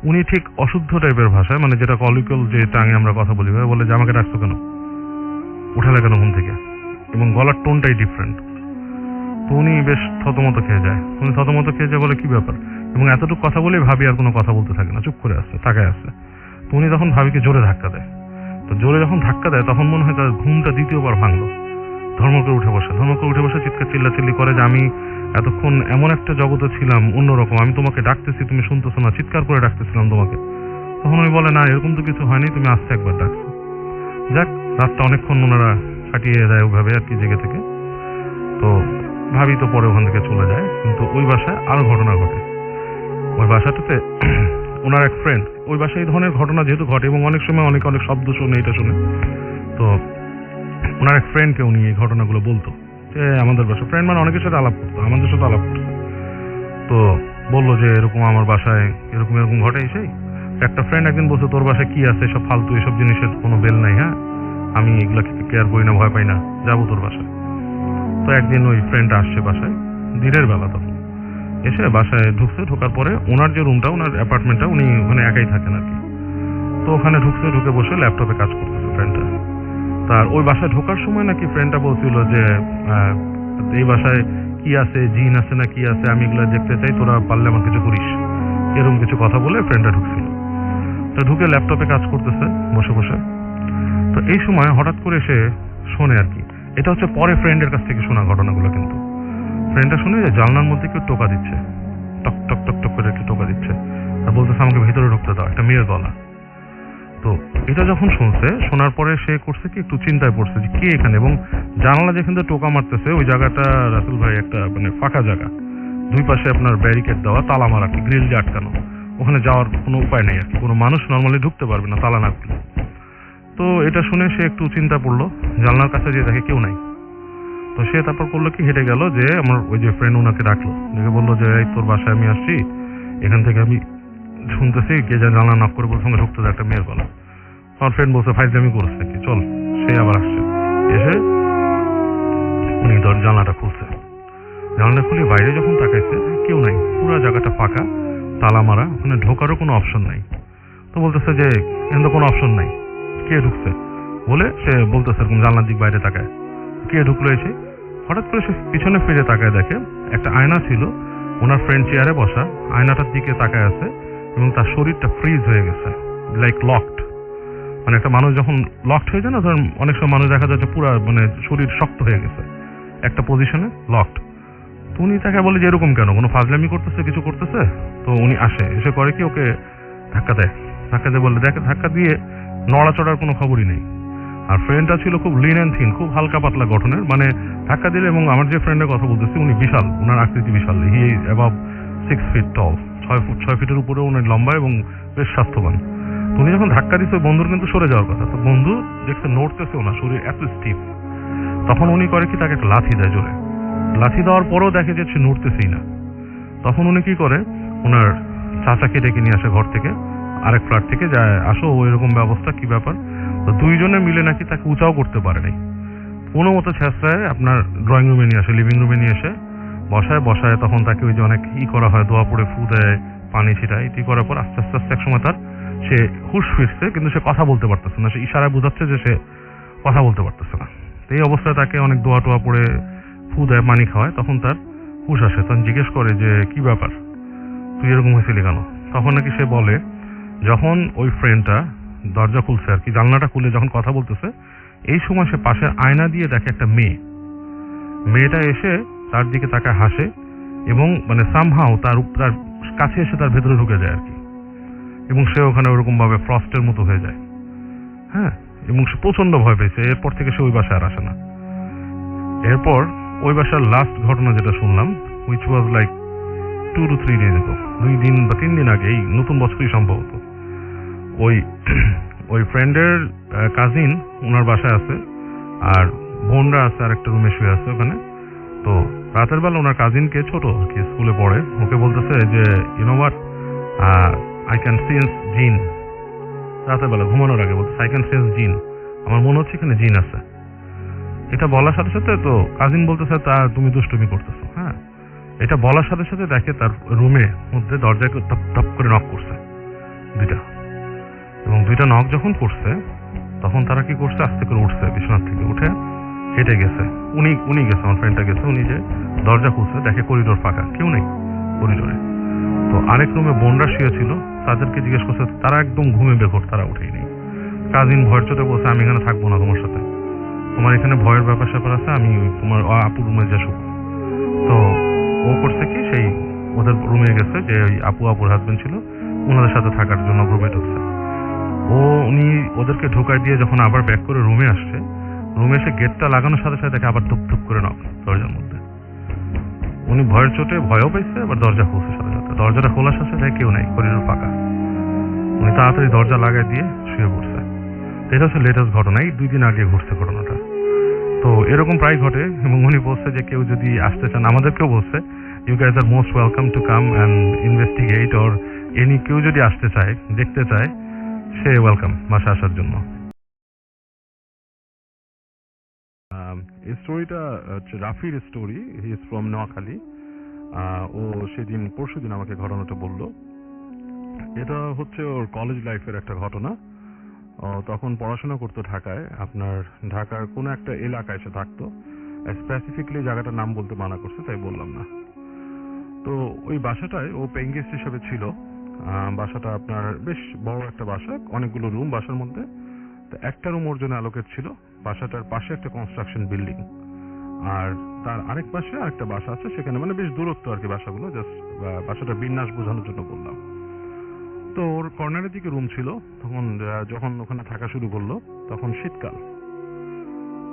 [SPEAKER 1] উনি ঠিক অশুদ্ধ টাইপের ভাষায়, মানে যেটা কলিক্যাল যে টাঙে আমরা কথা বলি, বলে যে, আমাকে ডাকছো কেন, উঠালে কেন ঘুম থেকে, এবং গলার টোনটাই ডিফারেন্ট। তো উনি বেশ থতমত খেয়ে যায়। বলে, কি ব্যাপার? এবং এতটুকু কথা বলে ভাবি আর কোনো কথা বলতে থাকে না, চুপ করে আসছে, তাকায় আসছে। তো উনি তখন ভাবিকে জোরে ধাক্কা দেয়। তো জোরে যখন ধাক্কা দেয় তখন মনে হয় তার ঘুমটা দ্বিতীয়বার ভাঙলো। ধর্ম করে উঠে বসে চিৎকার চিল্লাচিল্লি করে যে, আমি এতক্ষণ এমন একটা জগতে ছিলাম অন্যরকম, আমি তোমাকে ডাকতেছি তুমি শুনতেছো না, চিৎকার করে ডাকতেছিলাম তোমাকে। তখন উনি বলে, না এরকম তো কিছু হয়নি, তুমি আসতে একবার ডাকছো। যাক, রাতটা অনেকক্ষণ ওনারা কাটিয়ে দেয় ওইভাবে আর কি, জেগে থেকে। তো ভাবি তো পরে ওখান থেকে চলে যায়, কিন্তু ওই বাসায় আরো ঘটনা ঘটে। ওই বাসাটাতে ওনার এক ফ্রেন্ড, ওই বাসায় এই ধরনের ঘটনা যেহেতু ঘটে এবং অনেক সময় অনেক শব্দ শুনে, এটা শুনে, তো ওনার এক ফ্রেন্ডকে উনি এই ঘটনাগুলো বলতো, যে আমাদের বাসায়, ফ্রেন্ড মানে অনেকের সাথে আলাপ করতো, আমাদের সাথে আলাপ করতো। তো বললো যে, এরকম আমার বাসায় এরকম ঘটে। সেই একটা ফ্রেন্ড একদিন বলছে, তোর বাসায় কি আছে, সব ফালতু এসব জিনিসের কোনো বেল নাই, হ্যাঁ, আমি এগুলা কেয়ার করি না, ভয় পাই না, যাবো তোর বাসায়। তো একদিন ওই ফ্রেন্ড আসছে বাসায় দিনের বেলা, তখন এসে বাসায় ঢোকার পরে ওনার যে রুমটা, ওনার অ্যাপার্টমেন্টটা, উনি ওখানে একাই থাকেন আর কি। তো ওখানে ঢুকে বসে ল্যাপটপে কাজ করতেছে ফ্রেন্ডটা। তার ওই বাসায় ঢোকার সময় নাকি ফ্রেন্ডটা বলছিল যে, এই বাসায় কি আছে, জিন আছে না কি আছে, আমি এগুলো দেখতে চাই, তোরা পারলে আমার কিছু করিস, এরকম কিছু কথা বলে ফ্রেন্ডটা ঢুকছিল। তো ঢুকে ল্যাপটপে কাজ করতেছে বসে। তো এই সময় হঠাৎ করে সে শোনে আর কি, এটা হচ্ছে পরে ফ্রেন্ডের কাছ থেকে শোনা ঘটনাগুলো, কিন্তু ফ্রেন্ডটা শুনে যে জানলার মধ্যে কেউ টোকা দিচ্ছে, টক টক টক টক করে একটু টোকা দিচ্ছে, আর বলতেছে, আমাকে ভেতরে ঢুকতে দাও, একটা মেয়ের গলা। তো এটা যখন শোনার পরে সে করছে কি, একটু চিন্তায় পড়ছে যে কে এখানে, এবং জানালা যেখান থেকে টোকা মারতেছে ওই জায়গাটা রাসেল ভাই একটা মানে ফাঁকা জায়গা, দুই পাশে আপনার ব্যারিকেড দেওয়া, তালা মারা, গ্রিল দিয়ে আটকানো, ওখানে যাওয়ার কোনো উপায় নেই আর কি, কোনো মানুষ নর্মালি ঢুকতে পারবে না তালা না খুলে। তো এটা শুনে সে একটু চিন্তা পড়লো, জানলার কাছে যে দেখে কেউ নাই। তো সে তারপর করলো কি, হেঁটে গেল, যে আমার ওই যে ফ্রেন্ড ওনাকে ডাকলো, দেখে বললো যে, এই তোর বাসায় আমি আসছি, এখান থেকে আমি শুনতেছি কে জানলা নক করে বলছে, সঙ্গে ঢুকতে দেয় একটা মেয়ের গলা। আমার ফ্রেন্ড বলছে ফাইজলামি করছে কি, চল। সে আবার আসছে, এসে উনি জানলাটা খুলছে। জানলা খুলে বাইরে যখন তাকাইছে কেউ নাই, পুরো জায়গাটা ফাঁকা, তালা মারা, ওখানে ঢোকারও কোনো অপশন নাই। তো বলতেছে যে এখানে কোনো অপশন নাই, কে ঢুকছে বলে সে বলতেছে এরকম জানলার দিক বাইরে তাকায়, কে ঢুকলো এসে। হঠাৎ করে সে পিছনে ফিরে তাকায়, দেখে একটা আয়না ছিল, ওনার ফ্রেন্ড চেয়ারে বসা, আয়নাটার দিকে তাকায় আছে এবং তার শরীরটা ফ্রিজ হয়ে গেছে, লাইক লকড। মানে একটা মানুষ যখন লকড হয়ে যায় না, ধরেন অনেক সময় মানুষ দেখা যাচ্ছে পুরো মানে শরীর শক্ত হয়ে গেছে একটা পজিশনে, লকড। তো উনি তাকে বলে যে এরকম কেন, কোনো ফাজলামি করতেছে, কিছু করতেছে? তো উনি আসে, এসে করে কি ওকে ধাক্কা দেয়, ধাক্কা দিয়ে বলে দেখে, ধাক্কা দিয়ে নড়াচড়ার কোনো খবরই নেই। আর ফ্রেন্ডটা ছিল খুব লিন অ্যান্ড থিন, খুব হালকা পাতলা গঠনের, মানে ধাক্কা দিলে, এবং আমার যে ফ্রেন্ডের কথা বলতেছি উনি বিশাল, ওনার আকৃতি বিশাল, he is above 6 feet tall, 6 ফিটের উপরে উনি লম্বা এবং বেশ স্বাস্থ্যবান। তো উনি যখন ধাক্কা দিচ্ছে বন্ধুর কিন্তু সরে যাওয়ার কথা, তো বন্ধু দেখছে নড়তেছে, ওনার শরীর এত স্টিফ। তখন উনি করে কি, তাকে একটা লাথি দেয় জোরে। লাথি দেওয়ার পরেও দেখে যে সে নড়তেছেই না। তখন উনি কি করে, ওনার চাচাকে ডেকে নিয়ে আসে ঘর থেকে, আরেক ফ্ল্যাট থেকে, যায় আসো ও এরকম ব্যবস্থা, কি ব্যাপার। তো দুইজনে মিলে নাকি তাকে উঁচাও করতে পারে নাই, কোনো মতো ছেঁচড়ায় আপনার ড্রয়িং রুমে নিয়ে আসে, লিভিং রুমে নিয়ে এসে বসায়। তখন তাকে ওই যে অনেক করা হয়, দোয়া পড়ে ফু দেয়, পানি ছিটায়, এটি করার পর আস্তে আস্তে আস্তে এক সময় তার সে হুঁশ ফিরছে, কিন্তু সে কথা বলতে পারতেছে না, সে ইশারায় বোঝাচ্ছে যে সে কথা বলতে পারতেছে না। তো এই অবস্থায় তাকে অনেক দোয়া টোয়া পড়ে ফু দেয়, পানি খাওয়ায়, তখন তার হুঁশ আসে। তখন জিজ্ঞেস করে যে কি ব্যাপার, তুই এরকম হয়েছিলি কেন? তখন নাকি সে বলে, যখন ওই ফ্রেন্ডটা দরজা খুলছে আর কি, জানলাটা খুলে যখন কথা বলতেছে, এই সময় সে পাশের আয়না দিয়ে দেখে একটা মেয়েটা এসে তার দিকে তাকায়, হাসে, এবং মানে সামহাও তার কাছে এসে তার ভেতরে ঢুকে যায় আর কি, এবং সে ওখানে ওরকম ভাবে ফ্রস্টের মতো হয়ে যায়। হ্যাঁ, এবং সে প্রচন্ড ভয় পেয়েছে, এরপর থেকে সে ওই বাসায় আর আসে না। এরপর ওই বাসার লাস্ট ঘটনা যেটা শুনলাম, which was like 2 to 3 days ago, 2 দিন বা 3 দিন আগে, এই নতুন বছরই সম্ভবত, ওই ফ্রেন্ডের কাজিন ওনার বাসায় আছে, আর বোনরা আছে আর একটা রুমে শুয়ে আছে ওখানে। তো রাতের বেলা ওনার কাজিনকে, ছোট আর কি, স্কুলে পড়ে, ওকে বলতেছে যে you know what, I can sense jinn. রাতের বেলা ঘুমানোর আগে বলতেছে আই ক্যান সেন্স জিন, আমার মনে হচ্ছে এখানে জিন আছে। এটা বলার সাথে সাথে তো কাজিন বলতেছে তা তুমি দুষ্টুমি করতেছো। হ্যাঁ, এটা বলার সাথে সাথে দেখে তার রুমে মধ্যে দরজায় টপ টপ করে নক করছে দুইটা, এবং দুইটা নক যখন করছে তখন তারা কি করছে, আস্তে করে উঠছে, বিছানার থেকে উঠে হেঁটে গেছে। উনি গেছে, আমার ফ্রেন্ডটা গেছে, উনি যে দরজা খুলছে দেখে করিডোর ফাঁকা, কেউ নেই করিডোরে। তো আরেক রুমে বোনরা শুয়েছিল, তাদেরকে জিজ্ঞেস করছে, তারা একদম ঘুমে বেঘোর, তারা উঠেই নেই। কাজিন ভয়ের চোটে বলছে আমি এখানে থাকবো না তোমার সাথে, তোমার এখানে ভয়ের ব্যাপার স্যাপার আছে, আমি তোমার আপুর রুমে যা শুক। তো ও করছে কি, সেই ওদের রুমে গেছে, যে ওই আপুর হাজবেন্ড ছিল, ওনাদের সাথে থাকার জন্য রুমে ঢুকছে। উনি ওদেরকে ঢোকায় দিয়ে যখন আবার ব্যাক করে রুমে আসছে, রুমে এসে গেটটা লাগানোর সাথে সাথে দেখে আবার ধুপ ধুপ করে নক দরজার মধ্যে। উনি ভয়ের চোটে ভয়ও পাইছে, আবার দরজা খুলছে সাথে সাথে, দরজাটা খোলার সাথে সাথে কেউ নেই, করিডোর ফাঁকা। উনি তাড়াতাড়ি দরজা লাগাই দিয়ে শুয়ে পড়ছে। এটা হচ্ছে লেটেস্ট ঘটনা, এই 2 দিন আগে ঘটছে ঘটনাটা। তো এরকম প্রায় ঘটে, এবং উনি বলছে যে কেউ যদি আসতে চান, আমাদেরকেও বলছে you guys are most welcome to come and investigate, or কেউ যদি আসতে চায়, দেখতে চায়, সে ওয়েলকাম বাসা আসার জন্য। এই স্টোরিটা হচ্ছে রাফির story, he is from Noakhali. ও সেদিন পরশুদিন আমাকে ঘটনাটা বলল। এটা হচ্ছে ওর কলেজ লাইফের একটা ঘটনা। তখন পড়াশোনা করতো ঢাকায়, আপনার ঢাকার কোনো একটা এলাকায় সে থাকতো, স্পেসিফিকলি জায়গাটার নাম বলতে মানা করছে, তাই বললাম না। তো ওই বাসাটায় ও পেইং গেস্ট হিসেবে ছিল। বাসাটা আপনার বেশ বড় একটা বাসা, অনেকগুলো রুম বাসার মধ্যে। তো একটা রুম ওর জন্য অ্যালোকেট ছিল। বাসাটার পাশে একটা কনস্ট্রাকশন বিল্ডিং, আর তার আরেক পাশে আরেকটা বাসা আছে, সেখানে মানে বেশ দূরত্ব আর কি বাসাগুলো, জাস্ট বাসাটার বিন্যাস বোঝানোর জন্য বললাম। তো ওর কর্নারের দিকে রুম ছিল। তখন যখন ওখানে থাকা শুরু করলো তখন শীতকাল।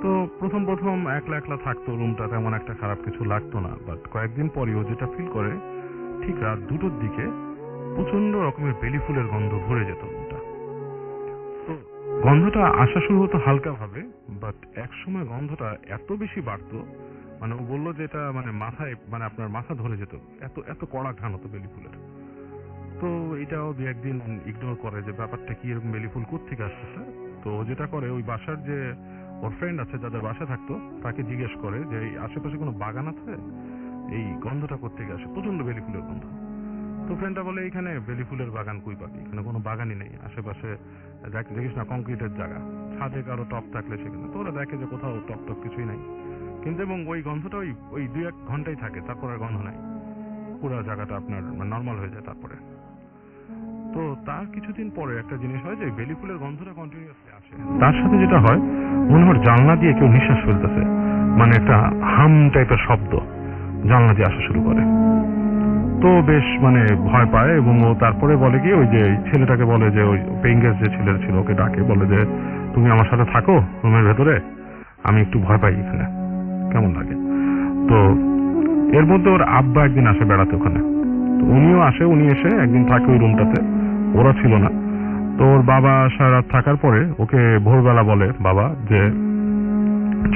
[SPEAKER 1] তো প্রথম একলা একলা থাকতো, রুমটা তেমন একটা খারাপ কিছু লাগতো না। বাট কয়েকদিন পরেও যেটা ফিল করে, ঠিক রাত 2টোর দিকে প্রচন্ড রকমের বেলি ফুলের গন্ধ ভরে যেত রুমটা। তো গন্ধটা আসা শুরু হতো হালকা ভাবে, বাট এক সময় গন্ধটা এত বেশি বাড়তো, মানে ও বললো যে এটা মানে মাথায়, মানে আপনার মাথা ধরে যেত, এত এত কড়া ঘ্রাণ হতো বেলি ফুলের।
[SPEAKER 2] তো এটাও দু একদিন ইগনোর করে যে ব্যাপারটা কি, এরকম বেলি ফুল কোত্থেকে আসতেছে। তো ও যেটা করে, ওই বাসার যে ওর ফ্রেন্ড আছে যাদের বাসা থাকতো তাকে জিজ্ঞেস করে যে এই আশেপাশে কোনো বাগান আছে, এই গন্ধটা কোত্থেকে আসে, প্রচন্ড বেলি ফুলের গন্ধ। তো ফ্রেন্ডটা বলে এখানে বেলি ফুলের বাগান কই পাবি, এখানে কোনো বাগানই নেই, আশেপাশে দেখিস না কংক্রিটের জায়গা, ছাদে কারো টপ থাকলে সেখানে। তো ওরা দেখে যে কোথাও টপ টপ কিছুই নাই, কিন্তু এবং ওই গন্ধটা ওই 2-1 ঘন্টাই থাকে, তারপর আর গন্ধ নাই, পুরো জায়গাটা আপনার নর্মাল হয়ে যায়। তারপরে তো তার কিছুদিন পরে একটা জিনিস হয় যে বেলি ফুলের গন্ধটা কন্টিনিউয়াসলি আসে। তার সাথে যেটা হয়, মনে হয় জানলা দিয়ে কেউ নিঃশ্বাস ফেলতেছে, মানে একটা হাম টাইপের শব্দ জানলা দিয়ে আসা শুরু করে। তো বেশ মানে ভয় পায়, এবং ও তারপরে বলে কি, ওই যে ছেলেটাকে বলে, যে ওই পেইং গেস্ট যে ছেলেটা ছিল ওকে ডাকে, বলে যে তুমি আমার সাথে থাকো রুমের ভেতরে, আমি একটু ভয় পাই, এখানে কেমন লাগে। তো এর মধ্যে ওর আব্বা একদিন আসে বেড়াতে ওখানে, তো উনিও আসে, উনি এসে একদিন থাকে ওই রুমটাতে, ওরা ছিল না। তো ওর বাবা সারা রাত থাকার পরে ওকে ভোরবেলা বলে বাবা যে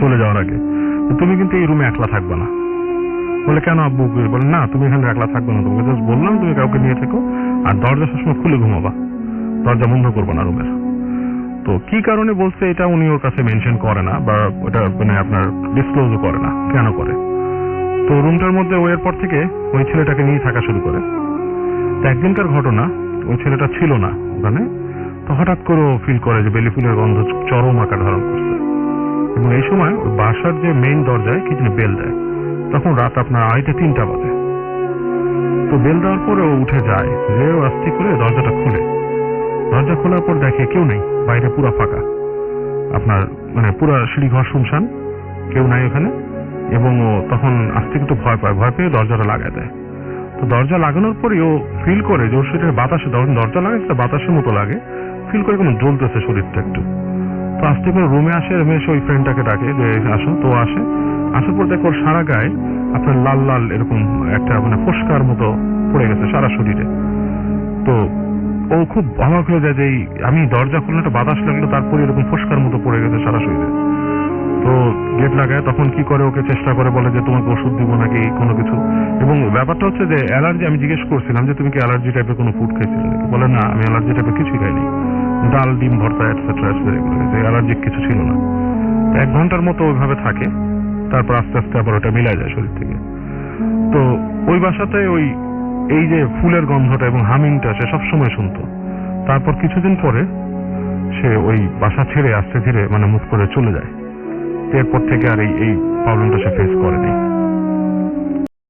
[SPEAKER 2] চলে যাওয়ার আগে তুমি কিন্তু এই রুমে একলা থাকবে না। বলে কেন আব্বু? বলে না, তুমি এখানে একলা থাকবে না, তোমাকে জাস্ট বললাম তুমি কাউকে নিয়ে থেকো, আর দরজা সবসময় খুলে ঘুমাবা, দরজা বন্ধ করবো না রুমের। তো কি কারণে বলছে এটা উনি ওর কাছে মেনশন করে না, বা ওটা মানে আপনার ডিসক্লোজও করে না কেন করে। তো রুমটার মধ্যে ও এরপর থেকে ওই ছেলেটাকে নিয়ে থাকা শুরু করে। তো একদিনকার ঘটনা, ওই ছেলেটা ছিল না ওখানে, তো হঠাৎ করে ও ফিল করে যে বেলি ফুলের গন্ধ চরম আকার ধারণ করছে, এবং এই সময় ওই বাসার যে মেইন দরজায় কি যেন বেল দেয়, তখন রাত আপনার 2:30-3টা বাজে। তো বেল দেওয়ার পরে ও উঠে যায়, যে ও আস্তে করে দরজাটা খুলে, দরজা খোলার পর দেখে কেউ নেই, বাইরে পুরো ফাঁকা, আপনার মানে পুরো সিঁড়ি ঘর শুনশান, কেউ নাই ওখানে। এবং ও তখন আস্তে একটু ভয় পায়, ভয় পেয়ে দরজাটা লাগায় দেয়। তো দরজা লাগানোর পরে ও ফিল করে যে ওর শরীরের বাতাসে, যখন দরজা লাগাচ্ছে বাতাসের মতো লাগে, ফিল করে কেমন জ্বলতেছে শরীরটা একটু। তো আস্তে করে রুমে আসে, রুমে এসে ওই ফ্রেন্ডটাকে ডাকে যে আসো। তো আসে, আসার পর দেখো ওর সারা গায়ে আপনার লাল লাল এরকম একটা মানে ফোস্কার মতো পড়ে গেছে সারা শরীরে। তো ও খুব অবাক হয়ে যায় যে আমি দরজা খুললে একটা বাতাস লাগলো, তারপরে এরকম ফোস্কার মতো পড়ে গেছে সারা শরীরে। তো গেট লাগায়, তখন কি করে ওকে চেষ্টা করে, বলে যে তোমাকে ওষুধ দিব নাকি কোনো কিছু। এবং ব্যাপারটা হচ্ছে যে অ্যালার্জি, আমি জিজ্ঞেস করছিলাম যে তুমি কি অ্যালার্জি টাইপের কোনো ফুড খাইছিলে নাকি, বলে না আমি অ্যালার্জি টাইপের কিছুই খাইনি, ডাল ডিম ভর্তা এটসেট্রা এগুলো, অ্যালার্জিক কিছু ছিল না। 1 ঘন্টার মতো ওইভাবে থাকে, তারপর আস্তে আস্তে আবার ওটা মিলাই যায় শরীর থেকে। তো ওই বাসাতে ওই এই যে ফুলের গন্ধটা এবং হামিংটা সে সবসময় শুনতো। তারপর কিছুদিন পরে সে ওই বাসা ছেড়ে আস্তে ধীরে মানে মুভ করে চলে যায়। এরপর থেকে আর এই প্রবলেমটা সে ফেস করেনি।